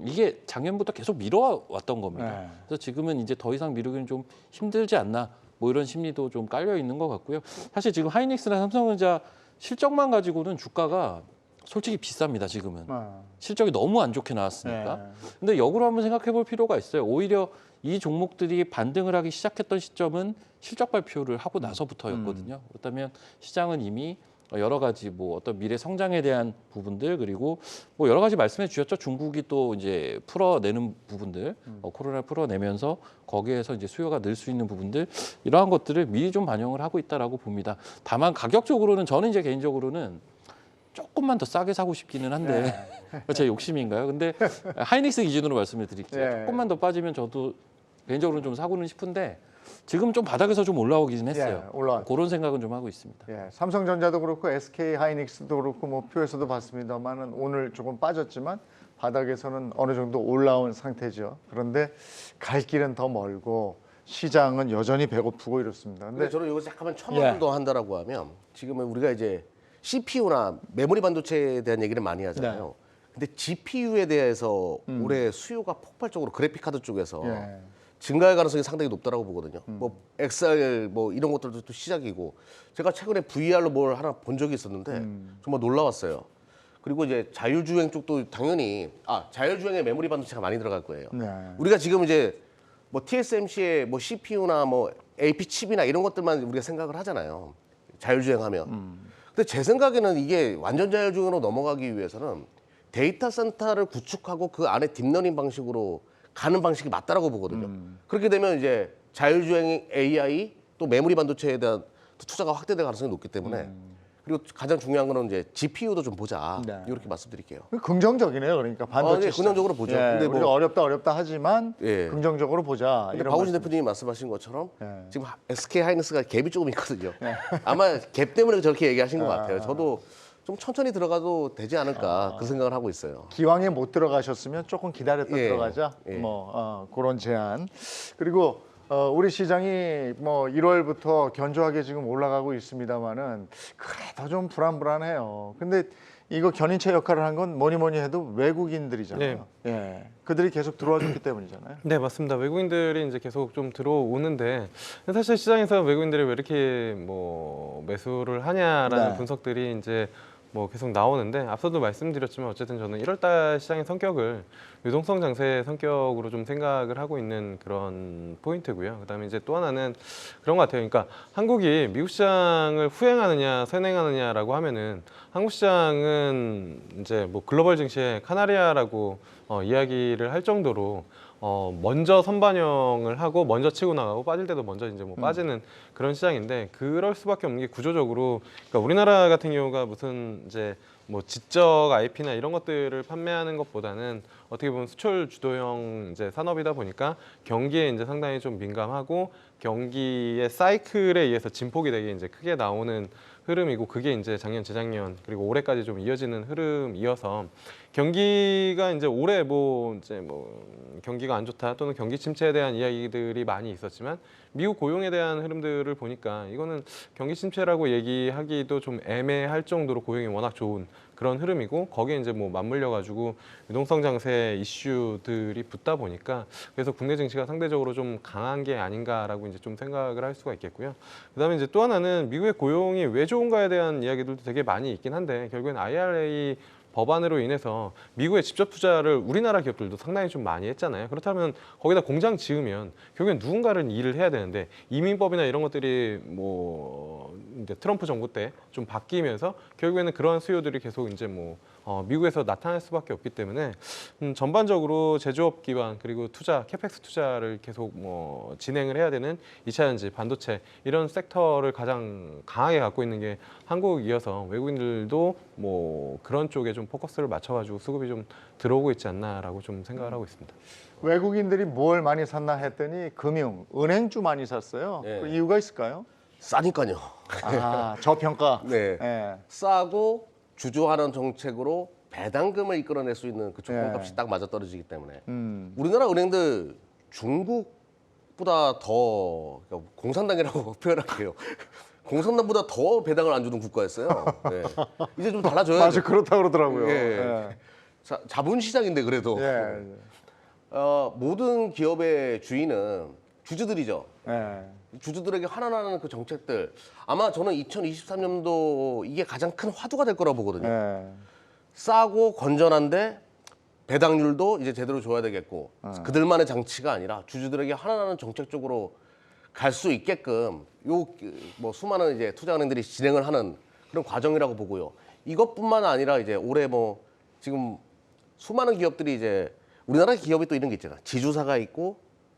이게 작년부터 계속 미뤄왔던 겁니다. 네. 그래서 지금은 이제 더 이상 미루기는 좀 힘들지 않나 뭐 이런 심리도 좀 깔려 있는 것 같고요. 사실 지금 하이닉스나 삼성전자 실적만 가지고는 주가가 솔직히 비쌉니다. 지금은 실적이 너무 안 좋게 나왔으니까. 네. 근데 역으로 한번 생각해 볼 필요가 있어요. 오히려 이 종목들이 반등을 하기 시작했던 시점은 실적 발표를 하고 나서부터였거든요. 그렇다면 시장은 이미 여러 가지 뭐 어떤 미래 성장에 대한 부분들 그리고 뭐 여러 가지 말씀해 주셨죠. 중국이 또 이제 풀어내는 부분들, 코로나 풀어내면서 거기에서 이제 수요가 늘 수 있는 부분들 이러한 것들을 미리 좀 반영을 하고 있다라고 봅니다. 다만 가격적으로는 저는 이제 개인적으로는 조금만 더 싸게 사고 싶기는 한데 제 욕심인가요? 근데 하이닉스 기준으로 말씀을 드릴게요. 네. 조금만 더 빠지면 저도 개인적으로는 좀 사고는 싶은데 지금 좀 바닥에서 좀 올라오긴 했어요. 그런 생각은 좀 하고 있습니다. 예, 삼성전자도 그렇고 SK 하이닉스도 그렇고 뭐 표에서도 봤습니다만은 오늘 조금 빠졌지만 바닥에서는 어느 정도 올라온 상태죠. 그런데 갈 길은 더 멀고 시장은 여전히 배고프고 이렇습니다. 근데 근데 저는 여기서 잠깐만 첨언을 더 한다라고 하면 지금은 우리가 이제 CPU나 메모리 반도체에 대한 얘기를 많이 하잖아요. 근데 GPU에 대해서 올해 수요가 폭발적으로 그래픽 카드 쪽에서 예. 증가할 가능성이 상당히 높다라고 보거든요. 뭐 XR 뭐 이런 것들도 또 시작이고 제가 최근에 VR로 뭘 하나 본 적이 있었는데 정말 놀라웠어요. 그리고 이제 자율주행 쪽도 당연히 자율주행에 메모리 반도체가 많이 들어갈 거예요. 네. 우리가 지금 이제 뭐 TSMC의 뭐 CPU나 뭐 AP 칩이나 이런 것들만 우리가 생각을 하잖아요. 자율주행하면. 근데 제 생각에는 이게 완전 자율주행으로 넘어가기 위해서는 데이터 센터를 구축하고 그 안에 딥러닝 방식으로 가는 방식이 맞다라고 보거든요. 그렇게 되면 이제 자율주행 AI 또 메모리 반도체에 대한 투자가 확대될 가능성이 높기 때문에 그리고 가장 중요한 거는 이제 GPU도 좀 보자. 네. 이렇게 말씀드릴게요. 긍정적이네요. 그러니까 반도체 네, 시장. 긍정적으로 보죠. 예, 근데 뭐- 우리가 어렵다 하지만 예. 긍정적으로 보자. 근데 이런 박우진 말씀. 대표님이 말씀하신 것처럼 예. 지금 SK 하이닉스가 갭이 조금 있거든요. 아마 갭 때문에 저렇게 얘기하신 것 같아요. 저도 좀 천천히 들어가도 되지 않을까 그 생각을 하고 있어요. 기왕에 못 들어가셨으면 조금 기다렸다 예. 들어가자. 예. 그런 제안. 그리고 우리 시장이 뭐 1월부터 견조하게 지금 올라가고 있습니다만은 그래도 좀 불안해요. 근데 이거 견인차 역할을 한 건 뭐니 해도 외국인들이잖아요. 예. 그들이 계속 들어와 줬기 때문이잖아요. 네, 맞습니다. 외국인들이 이제 계속 좀 들어오는데 사실 시장에서 외국인들이 왜 이렇게 뭐 매수를 하냐라는 네. 분석들이 이제 뭐 계속 나오는데 앞서도 말씀드렸지만 어쨌든 저는 1월달 시장의 성격을 유동성 장세의 성격으로 좀 생각을 하고 있는 그런 포인트고요. 그다음에 이제 또 하나는 그런 것 같아요. 그러니까 한국이 미국 시장을 후행하느냐 선행하느냐라고 하면은 한국 시장은 이제 뭐 글로벌 증시의 카나리아라고 이야기를 할 정도로 먼저 선반영을 하고 먼저 치고 나가고 빠질 때도 먼저 이제 뭐 빠지는 그런 시장인데 그럴 수밖에 없는 게 구조적으로 그러니까 우리나라 같은 경우가 무슨 이제 뭐 지적 IP나 이런 것들을 판매하는 것보다는 어떻게 보면 수출 주도형 이제 산업이다 보니까 경기에 이제 상당히 좀 민감하고 경기의 사이클에 의해서 진폭이 되게 이제 크게 나오는 흐름이고 그게 이제 작년, 재작년 그리고 올해까지 좀 이어지는 흐름이어서 경기가 이제 올해 뭐 이제 뭐 경기가 안 좋다 또는 경기 침체에 대한 이야기들이 많이 있었지만 미국 고용에 대한 흐름들을 보니까 이거는 경기 침체라고 얘기하기도 좀 애매할 정도로 고용이 워낙 좋은 그런 흐름이고 거기에 이제 뭐 맞물려 가지고 유동성 장세 이슈들이 붙다 보니까 그래서 국내 증시가 상대적으로 좀 강한 게 아닌가라고 이제 좀 생각을 할 수가 있겠고요. 그다음에 이제 또 하나는 미국의 고용이 왜 좋은가에 대한 이야기들도 되게 많이 있긴 한데 결국엔 IRA 법안으로 인해서 미국의 직접 투자를 우리나라 기업들도 상당히 좀 많이 했잖아요. 그렇다면 거기다 공장 지으면 결국엔 누군가는 일을 해야 되는데 이민법이나 이런 것들이 뭐 이제 트럼프 정부 때 좀 바뀌면서 결국에는 그러한 수요들이 계속 이제 뭐 미국에서 나타날 수밖에 없기 때문에 전반적으로 제조업 기반 그리고 투자 캐펙스 투자를 계속 뭐 진행을 해야 되는 2차 전지 반도체 이런 섹터를 가장 강하게 갖고 있는 게 한국이어서 외국인들도 뭐 그런 쪽에 좀 포커스를 맞춰가지고 수급이 좀 들어오고 있지 않나라고 좀 생각을 하고 있습니다. 외국인들이 뭘 많이 샀나 했더니 금융, 은행주 많이 샀어요. 네. 그 이유가 있을까요? 싸니까요. 아, 저평가. 네. 예. 싸고 주주하는 정책으로 배당금을 이끌어낼 수 있는 그 조건값이 예. 딱 맞아떨어지기 때문에 우리나라 은행들 중국보다 더 그러니까 공산당이라고 표현할게요. 공산당보다 더 배당을 안 주는 국가였어요. 네. 이제 좀 달라져야 맞아, 돼요. 그렇다고 그러더라고요. 예. 예. 자본시장인데 그래도 예. 모든 기업의 주인은 주주들이죠. 예. 주주들에게 환원하는 그 정책들 아마 저는 2023년도 이게 가장 큰 화두가 될 거라고 보거든요. 예. 싸고 건전한데 배당률도 이제 제대로 줘야 되겠고 그들만의 장치가 아니라 주주들에게 환원하는 정책 쪽으로 갈 수 있게끔 요 뭐 수많은 이제 투자은행들이 진행을 하는 그런 과정이라고 보고요. 이것뿐만 아니라 이제 올해 뭐 지금 수많은 기업들이 이제 우리나라 기업이 또 이런 게 있잖아. 지주사가 있고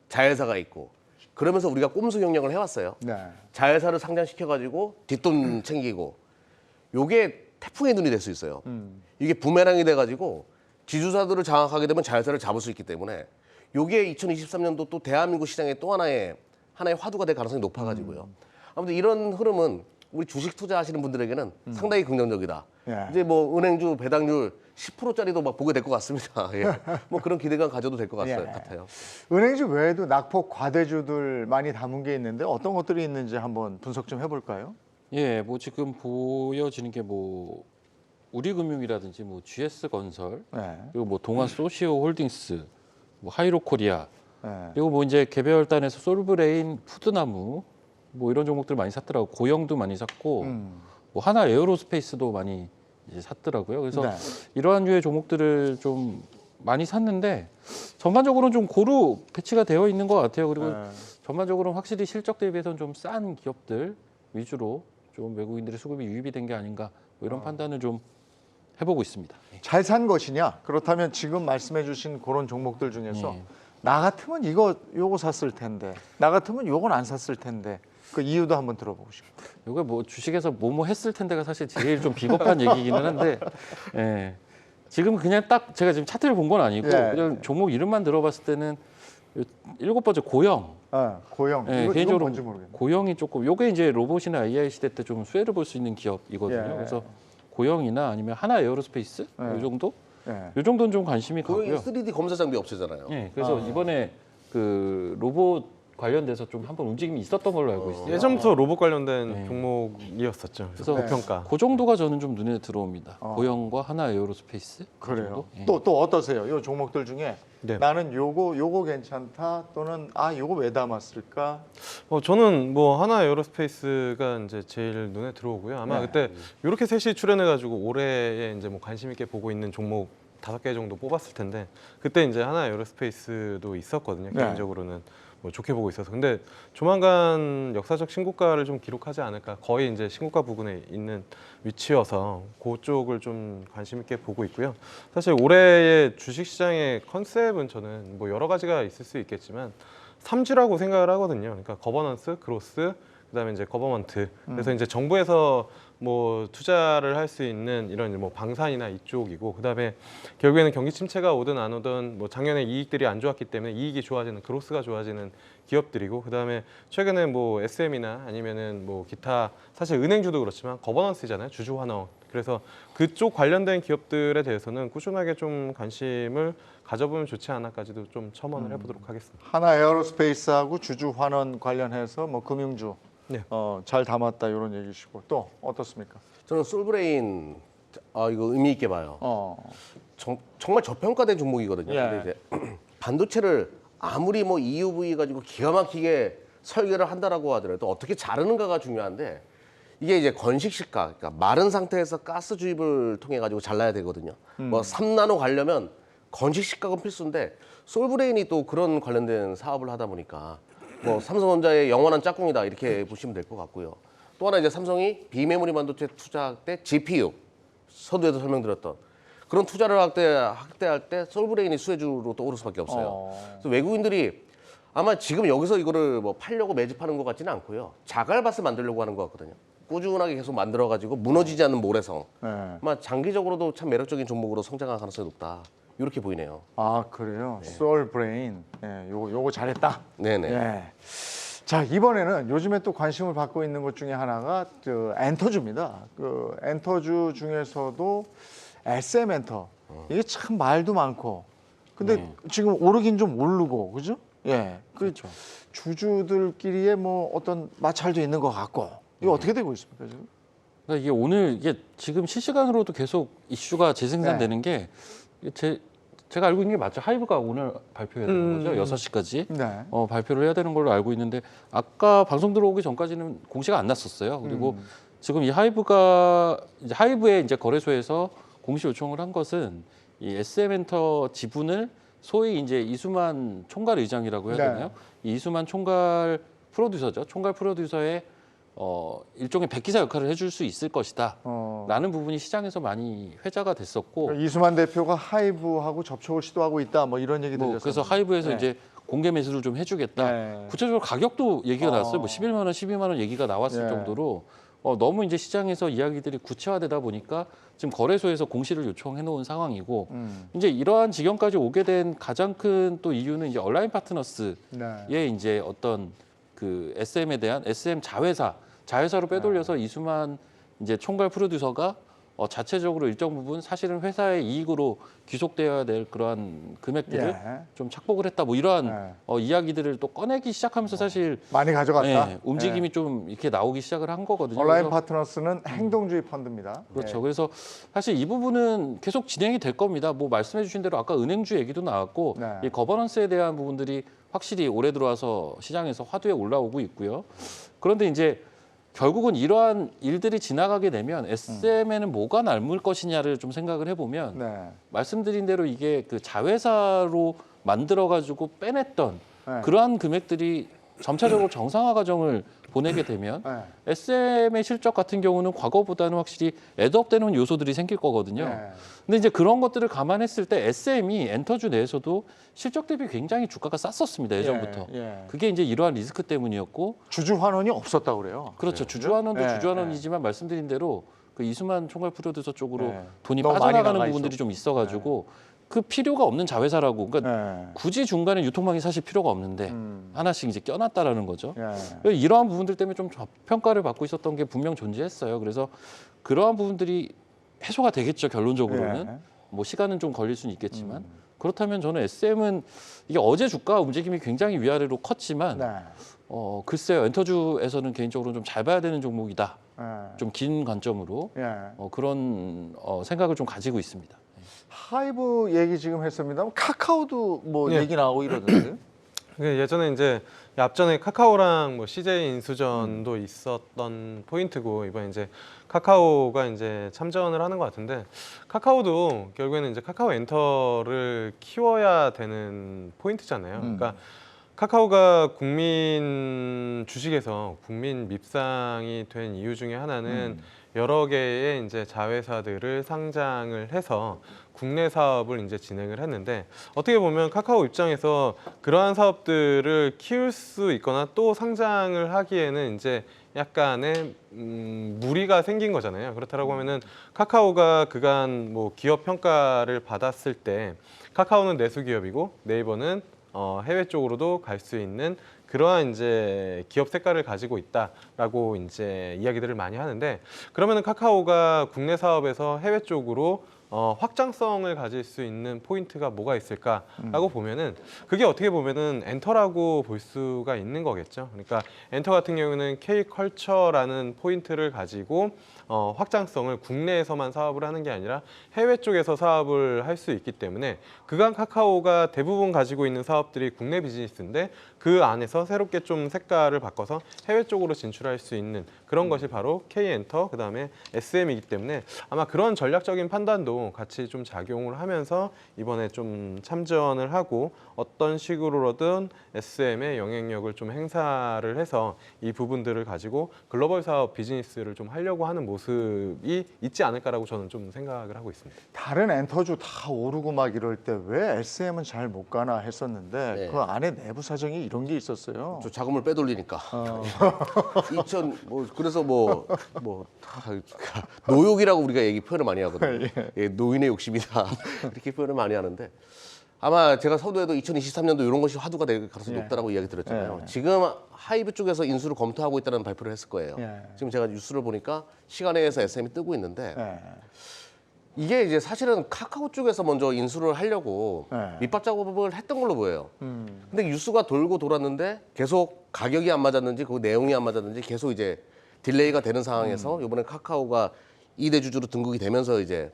자회사가 있고 그러면서 우리가 꼼수 경영을 해왔어요. 네. 자회사를 상장시켜가지고 뒷돈 챙기고 요게 태풍의 눈이 될 수 있어요. 이게 부메랑이 돼가지고 지주사들을 장악하게 되면 자회사를 잡을 수 있기 때문에 요게 2023년도 또 대한민국 시장의 또 하나의 화두가 될 가능성이 높아가지고요. 아무튼 이런 흐름은 우리 주식 투자하시는 분들에게는 상당히 긍정적이다. 예. 이제 뭐 은행주 배당률 10%짜리도 막 보게 될 것 같습니다. 예. 뭐 그런 기대감 가져도 될 것 예. 같아요. 은행주 외에도 낙폭 과대주들 많이 담은 게 있는데 어떤 것들이 있는지 한번 분석 좀 해볼까요? 예, 뭐 지금 보여지는 게 뭐 우리금융이라든지 뭐 GS건설 네. 그리고 뭐 동안 소시오홀딩스, 뭐 하이로코리아 네. 그리고 뭐 이제 개별단에서 솔브레인, 푸드나무 뭐 이런 종목들 많이 샀더라고. 고영도 많이 샀고 뭐 하나 에어로스페이스도 많이 이제 샀더라고요. 그래서 네. 이러한 류의 종목들을 좀 많이 샀는데 전반적으로는 좀 고루 배치가 되어 있는 것 같아요. 그리고 네. 전반적으로는 확실히 실적 대비해서는 좀 싼 기업들 위주로 좀 외국인들의 수급이 유입이 된 게 아닌가 뭐 이런 판단을 좀 해보고 있습니다. 잘 산 것이냐? 그렇다면 지금 말씀해주신 그런 종목들 중에서 예. 나 같으면 요거 샀을 텐데, 나 같으면 요건 안 샀을 텐데 그 이유도 한번 들어보고 싶어요. 이거 뭐 주식에서 뭐뭐 했을 텐데가 사실 제일 좀 비겁한 얘기기는 한데, 예. 지금 그냥 딱 제가 지금 차트를 본 건 아니고 예. 그냥 종목 이름만 들어봤을 때는 7번째 고영. 고영. 예, 이건 뭔지 모르겠네. 고영이 조금 요게 이제 로봇이나 AI 시대 때 좀 수혜를 볼 수 있는 기업이거든요. 예. 그래서 고영이나 아니면 하나 에어로스페이스 예. 이 정도, 예. 이 정도는 좀 관심이 고용이 가고요. 3D 검사 장비 업체잖아요. 예, 그래서 이번에 그 로봇 관련돼서 좀 한번 움직임이 있었던 걸로 알고 있어요. 예전부터 로봇 관련된 네. 종목이었었죠. 그래서 고평가. 그 정도가 저는 좀 눈에 들어옵니다. 고영과 하나 에어로스페이스. 그 그래요. 정도? 예. 또 어떠세요? 요 종목들 중에 네. 나는 요거 괜찮다 또는 요거 왜 담았을까? 저는 뭐 하나 에어로스페이스가 이제 제일 눈에 들어오고요. 아마 네. 그때 이렇게 셋이 출연해가지고 올해에 이제 뭐 관심 있게 보고 있는 종목 5개 정도 뽑았을 텐데 그때 이제 하나 에어로스페이스도 있었거든요. 네. 개인적으로는 뭐 좋게 보고 있어서 근데 조만간 역사적 신고가를 좀 기록하지 않을까 거의 이제 신고가 부근에 있는 위치여서 그쪽을 좀 관심 있게 보고 있고요. 사실 올해의 주식시장의 컨셉은 저는 뭐 여러 가지가 있을 수 있겠지만 3G라고 생각을 하거든요. 그러니까 거버넌스, 그로스, 그다음에 이제 거버먼트. 그래서 이제 정부에서 뭐 투자를 할 수 있는 이런 뭐 방산이나 이쪽이고 그다음에 결국에는 경기 침체가 오든 안 오든 뭐 작년에 이익들이 안 좋았기 때문에 이익이 좋아지는 그로스가 좋아지는 기업들이고 그다음에 최근에 뭐 SM이나 아니면은 뭐 기타 사실 은행주도 그렇지만 거버넌스잖아요. 주주 환원. 그래서 그쪽 관련된 기업들에 대해서는 꾸준하게 좀 관심을 가져보면 좋지 않을까지도 좀 첨언을 해보도록 하겠습니다. 하나 에어로스페이스하고 주주 환원 관련해서 뭐 금융주 네. 잘 담았다 이런 얘기시고 또 어떻습니까? 저는 솔브레인 이거 의미 있게 봐요. 정말 저평가된 종목이거든요. 예. 근데 이제 반도체를 아무리 뭐 EUV 가지고 기가 막히게 설계를 한다라고 하더라도 어떻게 자르는가가 중요한데 이게 이제 건식 실가, 그러니까 마른 상태에서 가스 주입을 통해 가지고 잘라야 되거든요. 뭐 3나노 가려면 건식 실가가 필수인데 솔브레인이 또 그런 관련된 사업을 하다 보니까 뭐 삼성전자의 영원한 짝꿍이다 이렇게 보시면 될 것 같고요. 또 하나 이제 삼성이 비메모리 반도체 투자 때 GPU 서두에도 설명드렸던 그런 투자를 확대할 때 솔브레인이 수혜주로 떠오를 수밖에 없어요. 그래서 외국인들이 아마 지금 여기서 이거를 뭐 팔려고 매집하는 것 같지는 않고요. 자갈밭을 만들려고 하는 것 같거든요. 꾸준하게 계속 만들어가지고 무너지지 않는 모래성. 네. 아마 장기적으로도 참 매력적인 종목으로 성장할 가능성이 높다. 이렇게 보이네요. 아 그래요. 솔브레인. 예, 요거 잘했다. 네네. 예. 자 이번에는 요즘에 또 관심을 받고 있는 것 중에 하나가 그 엔터주입니다. 그 엔터주 중에서도 SM 엔터 이게 참 말도 많고 근데 지금 오르긴 좀 오르고 그죠? 예. 그렇죠. 주주들끼리의 뭐 어떤 마찰도 있는 것 같고 이거 어떻게 되고 있습니까 지금? 그러니까 이게 오늘 이게 지금 실시간으로도 계속 이슈가 재생산되는 게 제가 알고 있는 게 맞죠. 하이브가 오늘 발표해야 되는 거죠. 6시까지 네. 발표를 해야 되는 걸로 알고 있는데 아까 방송 들어오기 전까지는 공시가 안 났었어요. 그리고 지금 이 하이브가 이제 하이브의 이제 거래소에서 공시 요청을 한 것은 이 SM엔터 지분을 소위 이제 이수만 총괄 의장이라고 해야 네. 되나요? 이 이수만 총괄 프로듀서죠. 총괄 프로듀서의 일종의 백기사 역할을 해줄 수 있을 것이다. 라는 부분이 시장에서 많이 회자가 됐었고 이수만 대표가 하이브하고 접촉을 시도하고 있다 뭐 이런 얘기 들렸어요. 그래서 하이브에서 네. 이제 공개 매수를 좀 해주겠다. 네. 구체적으로 가격도 얘기가 나왔어요. 뭐 11만 원, 12만 원 얘기가 나왔을 네. 정도로 너무 이제 시장에서 이야기들이 구체화되다 보니까 지금 거래소에서 공시를 요청해 놓은 상황이고 이제 이러한 지경까지 오게 된 가장 큰 또 이유는 이제 얼라인 파트너스의 네. 이제 어떤 그 SM에 대한 SM 자회사로 빼돌려서 이수만 이제 총괄 프로듀서가 자체적으로 일정 부분 사실은 회사의 이익으로 귀속되어야 될 그러한 금액들을 예. 좀 착복을 했다 뭐 이러한 이야기들을 또 꺼내기 시작하면서 사실 많이 가져갔다. 예, 움직임이 좀 이렇게 나오기 시작을 한 거거든요. 온라인 그래서 파트너스는 행동주의 펀드입니다. 그렇죠. 예. 그래서 사실 이 부분은 계속 진행이 될 겁니다. 뭐 말씀해주신 대로 아까 은행주 얘기도 나왔고 네. 이 거버넌스에 대한 부분들이 확실히 올해 들어와서 시장에서 화두에 올라오고 있고요. 그런데 이제 결국은 이러한 일들이 지나가게 되면 SM에는 뭐가 남을 것이냐를 좀 생각을 해보면 네. 말씀드린 대로 이게 그 자회사로 만들어가지고 빼냈던 네. 그러한 금액들이 점차적으로 정상화 과정을 보내게 되면 네. SM의 실적 같은 경우는 과거보다는 확실히 애드업되는 요소들이 생길 거거든요. 네. 근데 이제 그런 것들을 감안했을 때 SM이 엔터주 내에서도 실적 대비 굉장히 주가가 쌌었습니다. 예전부터. 예. 그게 이제 이러한 리스크 때문이었고 주주 환원이 없었다고 그래요. 그렇죠. 주주환원도 네, 주주환원이지만 말씀드린 대로 그 이수만 총괄 프로듀서 쪽으로 네. 돈이 너무 많이 빠져나가는 나가 부분들이 있었고. 좀 있어가지고 그 필요가 없는 자회사라고 그러니까 네. 굳이 중간에 유통망이 사실 필요가 없는데 하나씩 이제 껴놨다라는 거죠. 예. 이러한 부분들 때문에 좀 평가를 받고 있었던 게 분명 존재했어요. 그래서 그러한 부분들이 해소가 되겠죠. 결론적으로는 예. 뭐 시간은 좀 걸릴 수는 있겠지만 그렇다면 저는 SM은 이게 어제 주가 움직임이 굉장히 위아래로 컸지만 네. 글쎄요. 엔터주에서는 개인적으로 좀 잘 봐야 되는 종목이다. 예. 좀 긴 관점으로 예. 그런 생각을 좀 가지고 있습니다. 하이브 얘기 지금 했습니다만 카카오도 뭐 예. 얘기 나오고 이러던데. 예전에 이제 앞전에 카카오랑 뭐 CJ 인수전도 있었던 포인트고 이번 이제 카카오가 이제 참전을 하는 것 같은데 카카오도 결국에는 이제 카카오 엔터를 키워야 되는 포인트잖아요. 그러니까 카카오가 국민 주식에서 국민 밉상이 된 이유 중에 하나는 여러 개의 이제 자회사들을 상장을 해서 국내 사업을 이제 진행을 했는데, 어떻게 보면 카카오 입장에서 그러한 사업들을 키울 수 있거나 또 상장을 하기에는 이제 약간의 무리가 생긴 거잖아요. 그렇다고 하면은 카카오가 그간 뭐 기업 평가를 받았을 때 카카오는 내수 기업이고 네이버는 해외 쪽으로도 갈 수 있는 그러한 이제 기업 색깔을 가지고 있다라고 이제 이야기들을 많이 하는데, 그러면은 카카오가 국내 사업에서 해외 쪽으로 확장성을 가질 수 있는 포인트가 뭐가 있을까라고 보면은 그게 어떻게 보면은 엔터라고 볼 수가 있는 거겠죠. 그러니까 엔터 같은 경우는 K컬처라는 포인트를 가지고 확장성을 국내에서만 사업을 하는 게 아니라 해외 쪽에서 사업을 할 수 있기 때문에 그간 카카오가 대부분 가지고 있는 사업들이 국내 비즈니스인데 그 안에서 새롭게 좀 색깔을 바꿔서 해외 쪽으로 진출할 수 있는 그런 것이 바로 K엔터 그다음에 SM이기 때문에 아마 그런 전략적인 판단도 같이 좀 작용을 하면서 이번에 좀 참전을 하고 어떤 식으로든 SM의 영향력을 좀 행사를 해서 이 부분들을 가지고 글로벌 사업 비즈니스를 좀 하려고 하는 모습이 있지 않을까라고 저는 좀 생각을 하고 있습니다. 다른 엔터주 다 오르고 막 이럴 때 왜 SM은 잘 못 가나 했었는데 네. 그 안에 내부 사정이 이런 게 있었어요. 저 자금을 빼돌리니까. 2000 그래서 노욕이라고 우리가 표현을 많이 하거든요. 예, 노인의 욕심이다 이렇게 표현을 많이 하는데, 아마 제가 서두에도 2023년도 이런 것이 화두가 될 가능성이 높다라고 이야기 드렸잖아요. 지금 하이브 쪽에서 인수를 검토하고 있다는 발표를 했을 거예요. 지금 제가 뉴스를 보니까 시간에서 SM이 뜨고 있는데, 이게 이제 사실은 카카오 쪽에서 먼저 인수를 하려고 밑밥 작업을 했던 걸로 보여요. 근데 뉴스가 돌고 돌았는데 계속 가격이 안 맞았는지 그 내용이 안 맞았는지 계속 이제 딜레이가 되는 상황에서 이번에 카카오가 2대 주주로 등극이 되면서 이제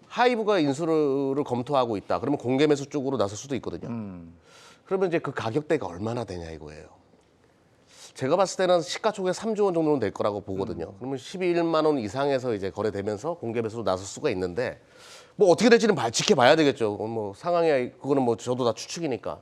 하이브가 인수를 검토하고 있다. 그러면 공개 매수 쪽으로 나설 수도 있거든요. 그러면 이제 그 가격대가 얼마나 되냐 이거예요. 제가 봤을 때는 시가총액 3조 원 정도는 될 거라고 보거든요. 그러면 11만 원 이상에서 이제 거래되면서 공개 매수로 나설 수가 있는데, 뭐 어떻게 될지는 지켜봐야 되겠죠. 뭐 상황이 그거는 뭐 저도 다 추측이니까.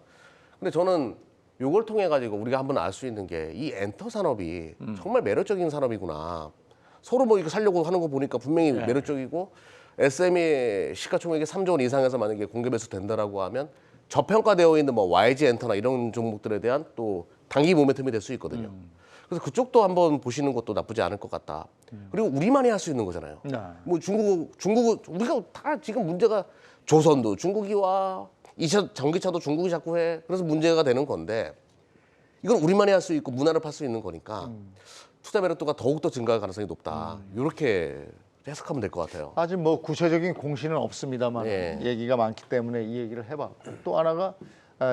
근데 저는 요걸 통해 가지고 우리가 한번 알 수 있는 게 이 엔터 산업이 정말 매력적인 산업이구나. 서로 뭐 이거 살려고 하는 거 보니까 분명히 매력적이고, SM이 시가총액이 3조 원 이상에서 만약에 공개 매수 된다라고 하면 저평가되어 있는 뭐 YG 엔터나 이런 종목들에 대한 또 단기 모멘텀이 될 수 있거든요. 그래서 그쪽도 한번 보시는 것도 나쁘지 않을 것 같다. 그리고 우리만이 할 수 있는 거잖아요. 뭐 중국 우리가 다 지금 문제가 조선도 중국이 와, 전기차도 중국이 자꾸 해. 그래서 문제가 되는 건데, 이건 우리만이 할 수 있고 문화를 팔 수 있는 거니까 투자 매력도가 더욱더 증가할 가능성이 높다. 이렇게 해석하면 될 것 같아요. 아직 뭐 구체적인 공시는 없습니다만 얘기가 많기 때문에 이 얘기를 해봤고, 또 하나가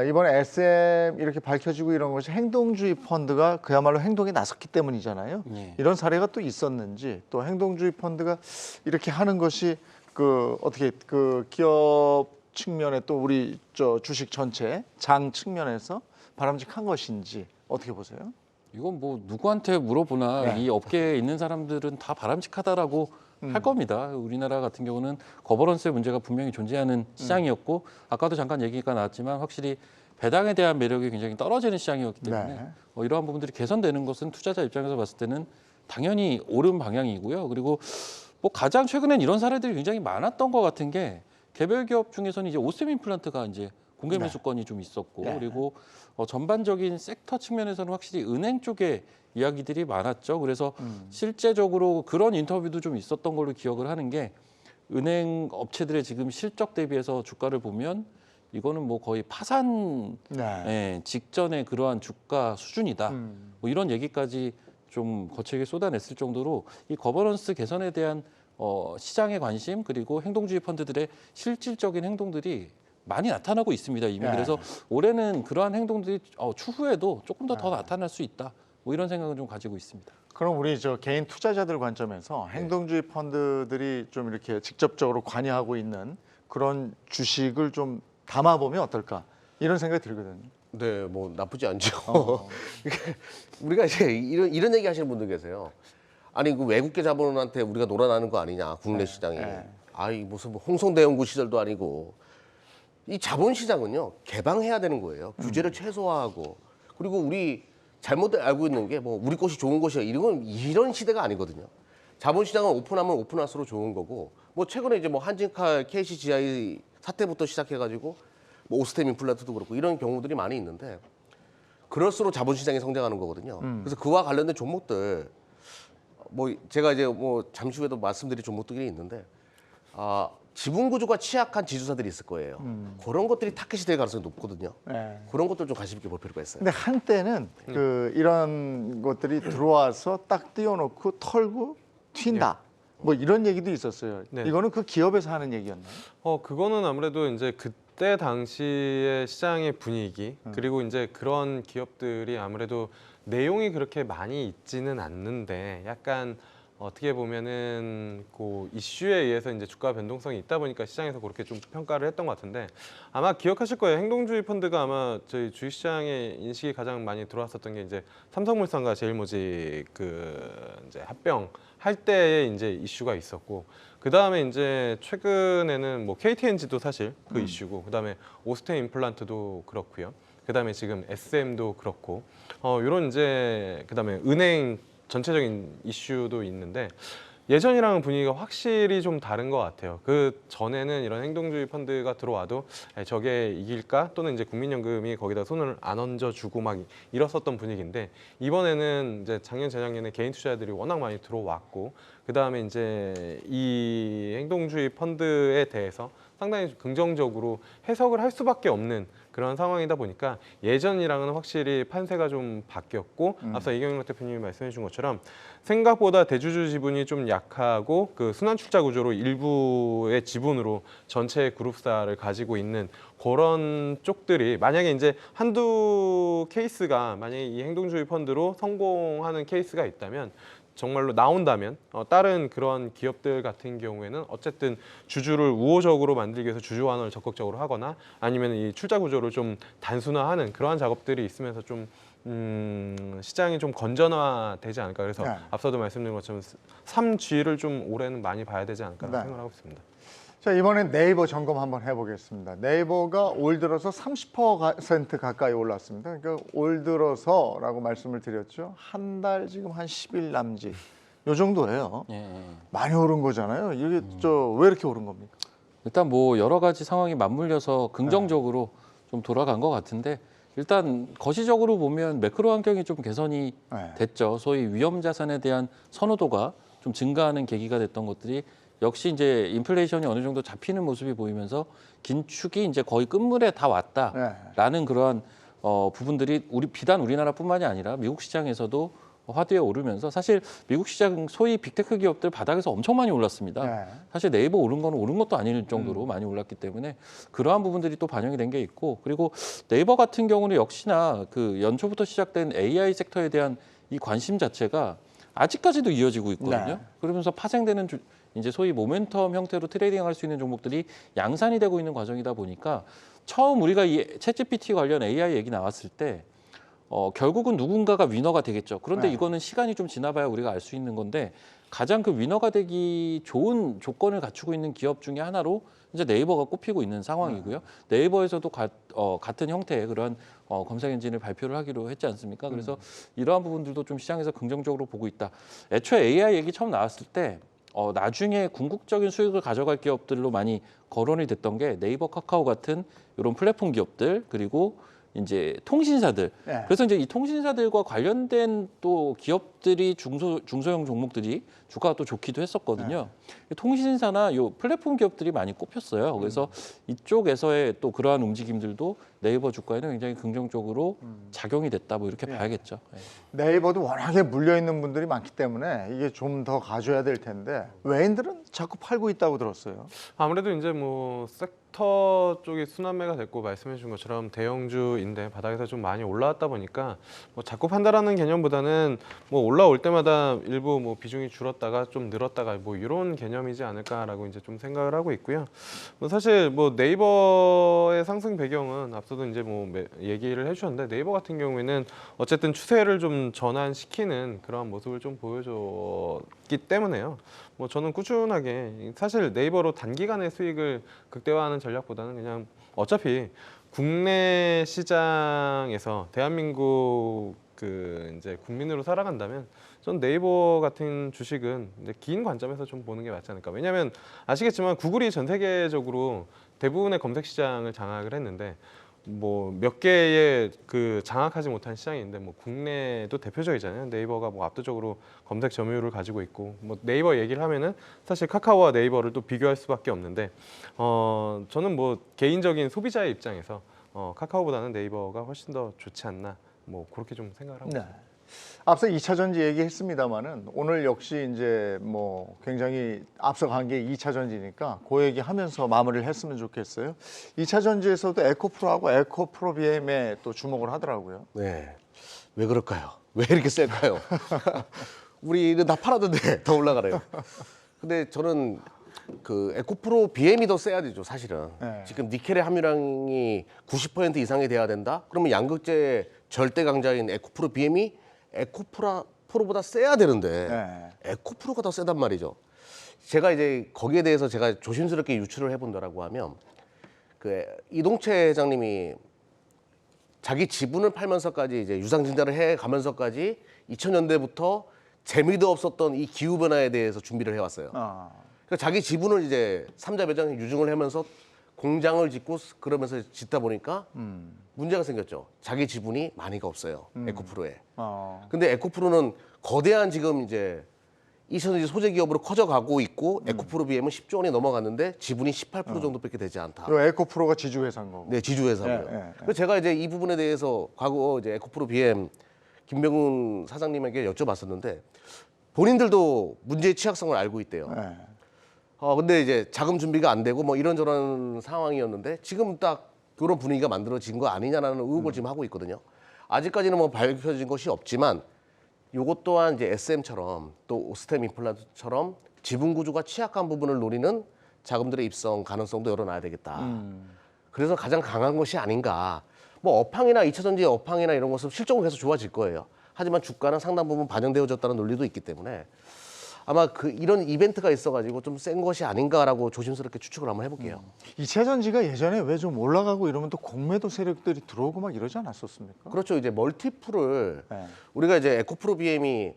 이번에 SM 이렇게 밝혀지고 이런 것이 행동주의 펀드가 그야말로 행동에 나섰기 때문이잖아요. 이런 사례가 또 있었는지, 또 행동주의 펀드가 이렇게 하는 것이 그 어떻게 그 기업 측면에 또 우리 저 주식 전체 장 측면에서 바람직한 것인지 어떻게 보세요? 이건 뭐 누구한테 물어보나 이 업계에 있는 사람들은 다 바람직하다라고 할 겁니다. 우리나라 같은 경우는 거버넌스의 문제가 분명히 존재하는 시장이었고, 아까도 잠깐 얘기가 나왔지만 확실히 배당에 대한 매력이 굉장히 떨어지는 시장이었기 때문에 이러한 부분들이 개선되는 것은 투자자 입장에서 봤을 때는 당연히 옳은 방향이고요. 그리고 뭐 가장 최근엔 이런 사례들이 굉장히 많았던 것 같은 게, 개별 기업 중에서는 이제 오셈 임플란트가 이제 공개 매수권이 좀 있었고, 그리고 전반적인 섹터 측면에서는 확실히 은행 쪽에 이야기들이 많았죠. 그래서 실제적으로 그런 인터뷰도 좀 있었던 걸로 기억을 하는 게, 은행 업체들의 지금 실적 대비해서 주가를 보면 이거는 뭐 거의 파산 직전의 그러한 주가 수준이다. 뭐 이런 얘기까지 좀 거칠게 쏟아냈을 정도로 이 거버넌스 개선에 대한 시장의 관심, 그리고 행동주의 펀드들의 실질적인 행동들이 많이 나타나고 있습니다 이미. 그래서 올해는 그러한 행동들이 추후에도 조금 더 나타날 수 있다. 뭐 이런 생각은 좀 가지고 있습니다. 그럼 우리 저 개인 투자자들 관점에서 행동주의 펀드들이 좀 이렇게 직접적으로 관여하고 있는 그런 주식을 좀 담아보면 어떨까, 이런 생각이 들거든요. 네, 뭐 나쁘지 않죠. 우리가 이제 이런 얘기 하시는 분들 계세요. 아니 그 외국계 자본한테 우리가 놀아나는 거 아니냐, 국내 시장이. 아이 무슨 뭐 홍성대원구 시절도 아니고. 이 자본시장은요 개방해야 되는 거예요. 규제를 최소화하고 그리고 우리 잘못 알고 있는 게 뭐 우리 것이 좋은 것이야 이런 시대가 아니거든요. 자본시장은 오픈하면 오픈할수록 좋은 거고 뭐 최근에 이제 뭐 한진칼, KCGI 사태부터 시작해가지고 뭐 오스템 임플란트도 그렇고 이런 경우들이 많이 있는데 그럴수록 자본시장이 성장하는 거거든요. 그래서 그와 관련된 종목들 뭐 제가 이제 뭐 잠시 후에도 말씀드릴 종목들이 있는데 지분 구조가 취약한 지주사들이 있을 거예요. 그런 것들이 타겟이 될 가능성이 높거든요. 네. 그런 것들 좀 관심 있게 볼 필요가 있어요. 근데 한때는 이런 것들이 들어와서 딱 띄워놓고 털고 튄다. 뭐 이런 얘기도 있었어요. 네. 이거는 그 기업에서 하는 얘기였나요? 그거는 아무래도 이제 그때 당시의 시장의 분위기 그리고 이제 그런 기업들이 아무래도 내용이 그렇게 많이 있지는 않는데 약간 어떻게 보면은 그 이슈에 의해서 이제 주가 변동성이 있다 보니까 시장에서 그렇게 좀 평가를 했던 것 같은데 아마 기억하실 거예요. 행동주의 펀드가 아마 저희 주식시장에 인식이 가장 많이 들어왔었던 게 이제 삼성물산과 제일모직 이제 합병 할 때에 이제 이슈가 있었고 그 다음에 이제 최근에는 뭐 KTNG도 사실 그 이슈고 그 다음에 오스템 임플란트도 그렇고요. 그 다음에 지금 SM도 그렇고 이런 이제 그 다음에 은행 전체적인 이슈도 있는데 예전이랑은 분위기가 확실히 좀 다른 것 같아요. 그 전에는 이런 행동주의 펀드가 들어와도 저게 이길까 또는 이제 국민연금이 거기다 손을 안 얹어주고 막 이랬었던 분위기인데 이번에는 이제 작년 재작년에 개인 투자자들이 워낙 많이 들어왔고 그 다음에 이제 이 행동주의 펀드에 대해서 상당히 긍정적으로 해석을 할 수밖에 없는 그런 상황이다 보니까 예전이랑은 확실히 판세가 좀 바뀌었고 앞서 이경영 대표님이 말씀해 준 것처럼 생각보다 대주주 지분이 좀 약하고 그 순환 출자 구조로 일부의 지분으로 전체 그룹사를 가지고 있는 그런 쪽들이 만약에 이제 한두 케이스가 만약에 이 행동주의 펀드로 성공하는 케이스가 있다면 정말로 나온다면 다른 그런 기업들 같은 경우에는 어쨌든 주주를 우호적으로 만들기 위해서 주주 환원을 적극적으로 하거나 아니면 이 출자 구조를 좀 단순화하는 그러한 작업들이 있으면서 좀 시장이 좀 건전화되지 않을까. 그래서 네. 앞서도 말씀드린 것처럼 3G를 좀 올해는 많이 봐야 되지 않을까 네. 생각을 하고 있습니다. 자, 이번엔 네이버 점검 한번 해보겠습니다. 네이버가 올 들어서 30% 가까이 올랐습니다. 그러니까 올 들어서라고 말씀을 드렸죠. 한 달 지금 한 10일 남짓. 요 정도예요. 예. 많이 오른 거잖아요. 이게 왜 이렇게 오른 겁니까? 일단 뭐 여러 가지 상황이 맞물려서 긍정적으로 좀 돌아간 것 같은데 일단 거시적으로 보면 매크로 환경이 좀 개선이 네. 됐죠. 소위 위험 자산에 대한 선호도가 좀 증가하는 계기가 됐던 것들이 역시 이제 인플레이션이 어느 정도 잡히는 모습이 보이면서 긴축이 이제 거의 끝물에 다 왔다라는 그러한 부분들이 비단 우리나라뿐만이 아니라 미국 시장에서도 화두에 오르면서 사실 미국 시장 소위 빅테크 기업들 바닥에서 엄청 많이 올랐습니다. 네. 사실 네이버 오른 거는 오른 것도 아닐 정도로 많이 올랐기 때문에 그러한 부분들이 또 반영이 된 게 있고 그리고 네이버 같은 경우는 역시나 그 연초부터 시작된 AI 섹터에 대한 이 관심 자체가 아직까지도 이어지고 있거든요. 네. 그러면서 파생되는 이제 소위 모멘텀 형태로 트레이딩할 수 있는 종목들이 양산이 되고 있는 과정이다 보니까 처음 우리가 이 챗GPT 관련 AI 얘기 나왔을 때 결국은 누군가가 위너가 되겠죠. 그런데 네. 이거는 시간이 좀 지나봐야 우리가 알 수 있는 건데 가장 그 위너가 되기 좋은 조건을 갖추고 있는 기업 중에 하나로 이제 네이버가 꼽히고 있는 상황이고요. 네이버에서도 같은 형태의 그런 검색 엔진을 발표를 하기로 했지 않습니까? 그래서 이러한 부분들도 좀 시장에서 긍정적으로 보고 있다. 애초에 AI 얘기 처음 나왔을 때 나중에 궁극적인 수익을 가져갈 기업들로 많이 거론이 됐던 게 네이버, 카카오 같은 이런 플랫폼 기업들 그리고 이제 통신사들. 네. 그래서 이제 이 통신사들과 관련된 또 기업들이 중소형 종목들이 주가가 또 좋기도 했었거든요. 통신사나 요 플랫폼 기업들이 많이 꼽혔어요. 그래서 이쪽에서의 또 그러한 움직임들도 네이버 주가에는 굉장히 긍정적으로 작용이 됐다. 뭐 이렇게 봐야겠죠. 네. 네이버도 워낙에 물려 있는 분들이 많기 때문에 이게 좀 더 가져야 될 텐데 외인들은 자꾸 팔고 있다고 들었어요. 아무래도 이제 뭐 섹터 쪽이 순환매가 됐고 말씀해 주신 것처럼 대형주인데 바닥에서 좀 많이 올라왔다 보니까 뭐 자꾸 판단하는 개념보다는 뭐 올라올 때마다 일부 뭐 비중이 줄었다가 좀 늘었다가 뭐 이런 개념이지 않을까라고 이제 좀 생각을 하고 있고요. 뭐 사실 뭐 네이버의 상승 배경은 앞서도 이제 뭐 얘기를 해주셨는데 네이버 같은 경우에는 어쨌든 추세를 좀 전환시키는 그런 모습을 좀 보여줬기 때문에요. 뭐 저는 꾸준하게 사실 네이버로 단기간에 수익을 극대화하는 전략보다는 그냥 어차피 국내 시장에서 대한민국 이제 국민으로 살아간다면 전 네이버 같은 주식은 이제 긴 관점에서 좀 보는 게 맞지 않을까. 왜냐하면 아시겠지만 구글이 전 세계적으로 대부분의 검색 시장을 장악을 했는데 뭐 몇 개의 장악하지 못한 시장이 있는데 뭐 국내도 대표적이잖아요. 네이버가 뭐 압도적으로 검색 점유율을 가지고 있고 뭐 네이버 얘기를 하면은 사실 카카오와 네이버를 또 비교할 수밖에 없는데 저는 뭐 개인적인 소비자의 입장에서 카카오보다는 네이버가 훨씬 더 좋지 않나 뭐 그렇게 좀 생각을 하고 있습니다. 앞서 2차 전지 얘기했습니다만은 오늘 역시 이제 뭐 굉장히 앞서간 게 2차 전지니까 그 얘기 하면서 마무리를 했으면 좋겠어요. 2차 전지에서도 에코프로하고 에코프로비엠에 또 주목을 하더라고요. 네. 왜 그럴까요? 왜 이렇게 셀까요? 우리는 다 팔았는데 더 올라가네요. 근데 저는 에코프로 BM이 더 세야 되죠, 사실은. 네. 지금 니켈의 함유량이 90% 이상이 돼야 된다? 그러면 양극재 절대 강자인 에코프로 BM이 에코프로보다 세야 되는데 네. 에코프로가 더 세단 말이죠. 제가 이제 거기에 대해서 제가 조심스럽게 유추를 해본다라고 하면 이동채 회장님이 자기 지분을 팔면서까지 이제 유상증자를 해 가면서까지 2000년대부터 재미도 없었던 이 기후 변화에 대해서 준비를 해왔어요. 그러니까 자기 지분을 이제 삼자 배당 유증을 하면서 공장을 짓고 그러면서 짓다 보니까 문제가 생겼죠. 자기 지분이 많이가 없어요. 에코프로에. 근데 에코프로는 거대한 지금 이제 이천전지 소재 기업으로 커져가고 있고 에코프로 BM은 10조 원이 넘어갔는데 지분이 18% 정도밖에 되지 않다. 이 에코프로가 지주회사인 거고. 네, 지주회사고요. 그래서 제가 이제 이 부분에 대해서 과거 이제 에코프로 BM 김병훈 사장님에게 여쭤봤었는데 본인들도 문제의 취약성을 알고 있대요. 네. 근데 이제 자금 준비가 안 되고 뭐 이런저런 상황이었는데 지금 딱 그런 분위기가 만들어진 거 아니냐라는 의혹을 지금 하고 있거든요. 아직까지는 뭐 밝혀진 것이 없지만 요것 또한 이제 SM처럼 또 오스템 임플란트처럼 지분 구조가 취약한 부분을 노리는 자금들의 입성 가능성도 열어놔야 되겠다. 그래서 가장 강한 것이 아닌가. 뭐 업황이나 2차전지 업황이나 이런 것은 실적은 계속 좋아질 거예요. 하지만 주가는 상당 부분 반영되어졌다는 논리도 있기 때문에 아마 이런 이벤트가 있어가지고 좀 센 것이 아닌가라고 조심스럽게 추측을 한번 해볼게요. 2차 전지가 예전에 왜 좀 올라가고 이러면 또 공매도 세력들이 들어오고 막 이러지 않았었습니까? 그렇죠. 이제 멀티플을 네. 우리가 이제 에코프로 BM이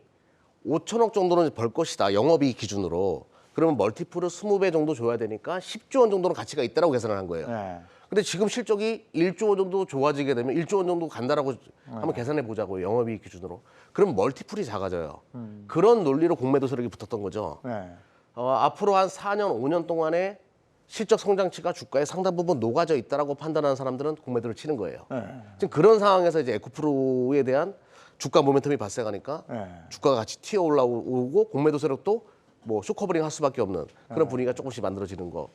5천억 정도는 벌 것이다. 영업이익 기준으로. 그러면 멀티플을 20배 정도 줘야 되니까 10조 원 정도는 가치가 있다라고 계산을 한 거예요. 네. 근데 지금 실적이 1조 원 정도 좋아지게 되면 1조 원 정도 간다라고 한번 계산해 보자고요. 영업이익 기준으로. 그럼 멀티플이 작아져요. 그런 논리로 공매도 세력이 붙었던 거죠. 네. 앞으로 한 4년, 5년 동안에 실적 성장치가 주가에 상당 부분 녹아져 있다라고 판단하는 사람들은 공매도를 치는 거예요. 네. 지금 그런 상황에서 이제 에코프로에 대한 주가 모멘텀이 발생하니까 네. 주가가 같이 튀어 올라오고 공매도 세력도 뭐 쇼커버링 할 수밖에 없는 그런 분위기가 조금씩 만들어지는 거.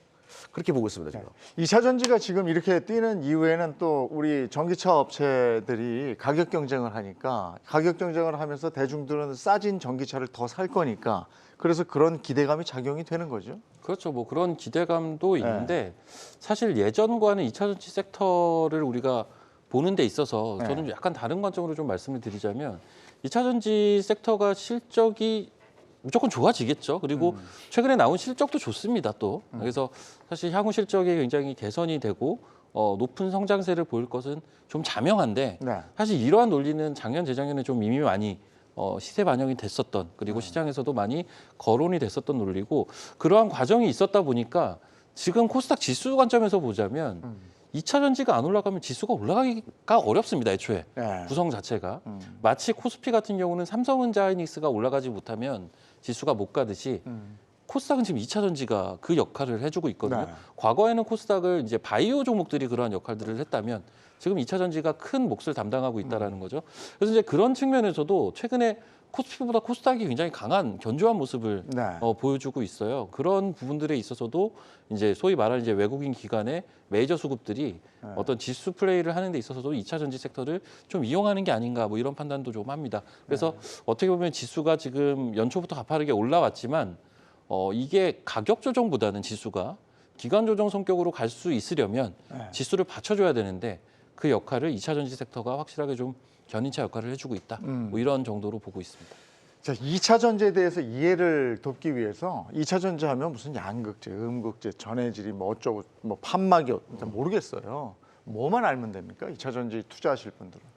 그렇게 보고 있습니다, 지금. 2차 전지가 지금 이렇게 뛰는 이후에는 또 우리 전기차 업체들이 가격 경쟁을 하니까 가격 경쟁을 하면서 대중들은 싸진 전기차를 더 살 거니까 그래서 그런 기대감이 작용이 되는 거죠. 그렇죠. 뭐 그런 기대감도 있는데 사실 예전과는 2차 전지 섹터를 우리가 보는 데 있어서 저는 약간 다른 관점으로 좀 말씀을 드리자면 2차 전지 섹터가 실적이 무조건 좋아지겠죠. 그리고 최근에 나온 실적도 좋습니다. 또 그래서 사실 향후 실적이 굉장히 개선이 되고 높은 성장세를 보일 것은 좀 자명한데 네. 사실 이러한 논리는 작년 재작년에 좀 이미 많이 시세 반영이 됐었던 그리고 시장에서도 많이 거론이 됐었던 논리고 그러한 과정이 있었다 보니까 지금 코스닥 지수 관점에서 보자면 2차 전지가 안 올라가면 지수가 올라가기가 어렵습니다. 애초에 네. 구성 자체가 마치 코스피 같은 경우는 삼성전자하이닉스가 올라가지 못하면 지수가 못 가듯이 코스닥은 지금 2차 전지가 그 역할을 해주고 있거든요. 네. 과거에는 코스닥을 이제 바이오 종목들이 그러한 역할들을 했다면 지금 2차 전지가 큰 몫을 담당하고 있다라는 거죠. 그래서 이제 그런 측면에서도 최근에 코스피보다 코스닥이 굉장히 강한 견조한 모습을 네. 보여주고 있어요. 그런 부분들에 있어서도 이제 소위 말하는 이제 외국인 기관의 메이저 수급들이 어떤 지수 플레이를 하는 데 있어서도 2차 전지 섹터를 좀 이용하는 게 아닌가 뭐 이런 판단도 좀 합니다. 그래서 어떻게 보면 지수가 지금 연초부터 가파르게 올라왔지만 이게 가격 조정보다는 지수가 기간 조정 성격으로 갈 수 있으려면 지수를 받쳐줘야 되는데 그 역할을 2차 전지 섹터가 확실하게 좀 견인차 역할을 해주고 있다. 뭐 이런 정도로 보고 있습니다. 자, 2차 전지에 대해서 이해를 돕기 위해서 2차 전지 하면 무슨 양극재, 음극재, 전해질이 뭐 어쩌고 뭐 판막이 모르겠어요. 뭐만 알면 됩니까? 2차 전지 투자하실 분들은.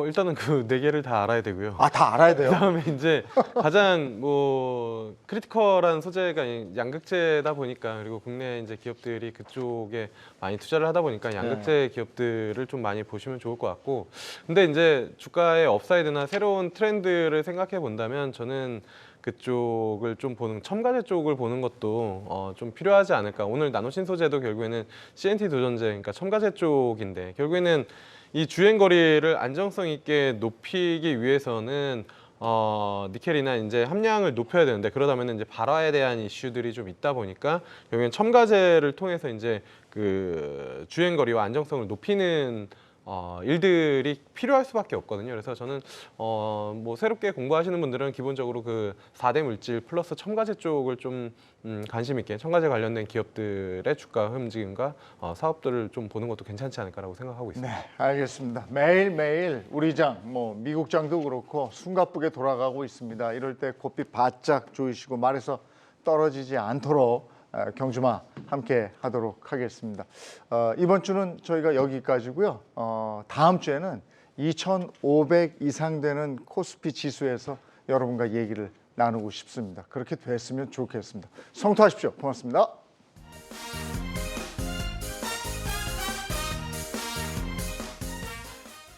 일단은 그 네 개를 다 알아야 되고요. 아, 다 알아야 돼요? 그다음에 이제 가장 뭐 크리티컬한 소재가 양극재다 보니까 그리고 국내 이제 기업들이 그쪽에 많이 투자를 하다 보니까 양극재 기업들을 좀 많이 보시면 좋을 것 같고, 근데 이제 주가의 업사이드나 새로운 트렌드를 생각해 본다면 저는 그쪽을 좀 보는, 첨가제 쪽을 보는 것도 좀 필요하지 않을까. 오늘 나노신 소재도 결국에는 CNT 도전제, 그러니까 첨가제 쪽인데 결국에는 이 주행 거리를 안정성 있게 높이기 위해서는 니켈이나 이제 함량을 높여야 되는데, 그러다면 이제 발화에 대한 이슈들이 좀 있다 보니까 결국엔 첨가제를 통해서 이제 그 주행 거리와 안정성을 높이는 일들이 필요할 수밖에 없거든요. 그래서 저는 뭐 새롭게 공부하시는 분들은 기본적으로 그 4대 물질 플러스 첨가제 쪽을 좀 관심 있게, 첨가제 관련된 기업들의 주가 움직임과 사업들을 좀 보는 것도 괜찮지 않을까라고 생각하고 있습니다. 네, 알겠습니다. 매일매일 우리 장, 뭐 미국 장도 그렇고 숨가쁘게 돌아가고 있습니다. 이럴 때 고삐 바짝 조이시고 말에서 떨어지지 않도록 경주마 함께 하도록 하겠습니다. 이번 주는 저희가 여기까지고요. 다음 주에는 2,500 이상 되는 코스피 지수에서 여러분과 얘기를 나누고 싶습니다. 그렇게 됐으면 좋겠습니다. 성투하십시오. 고맙습니다.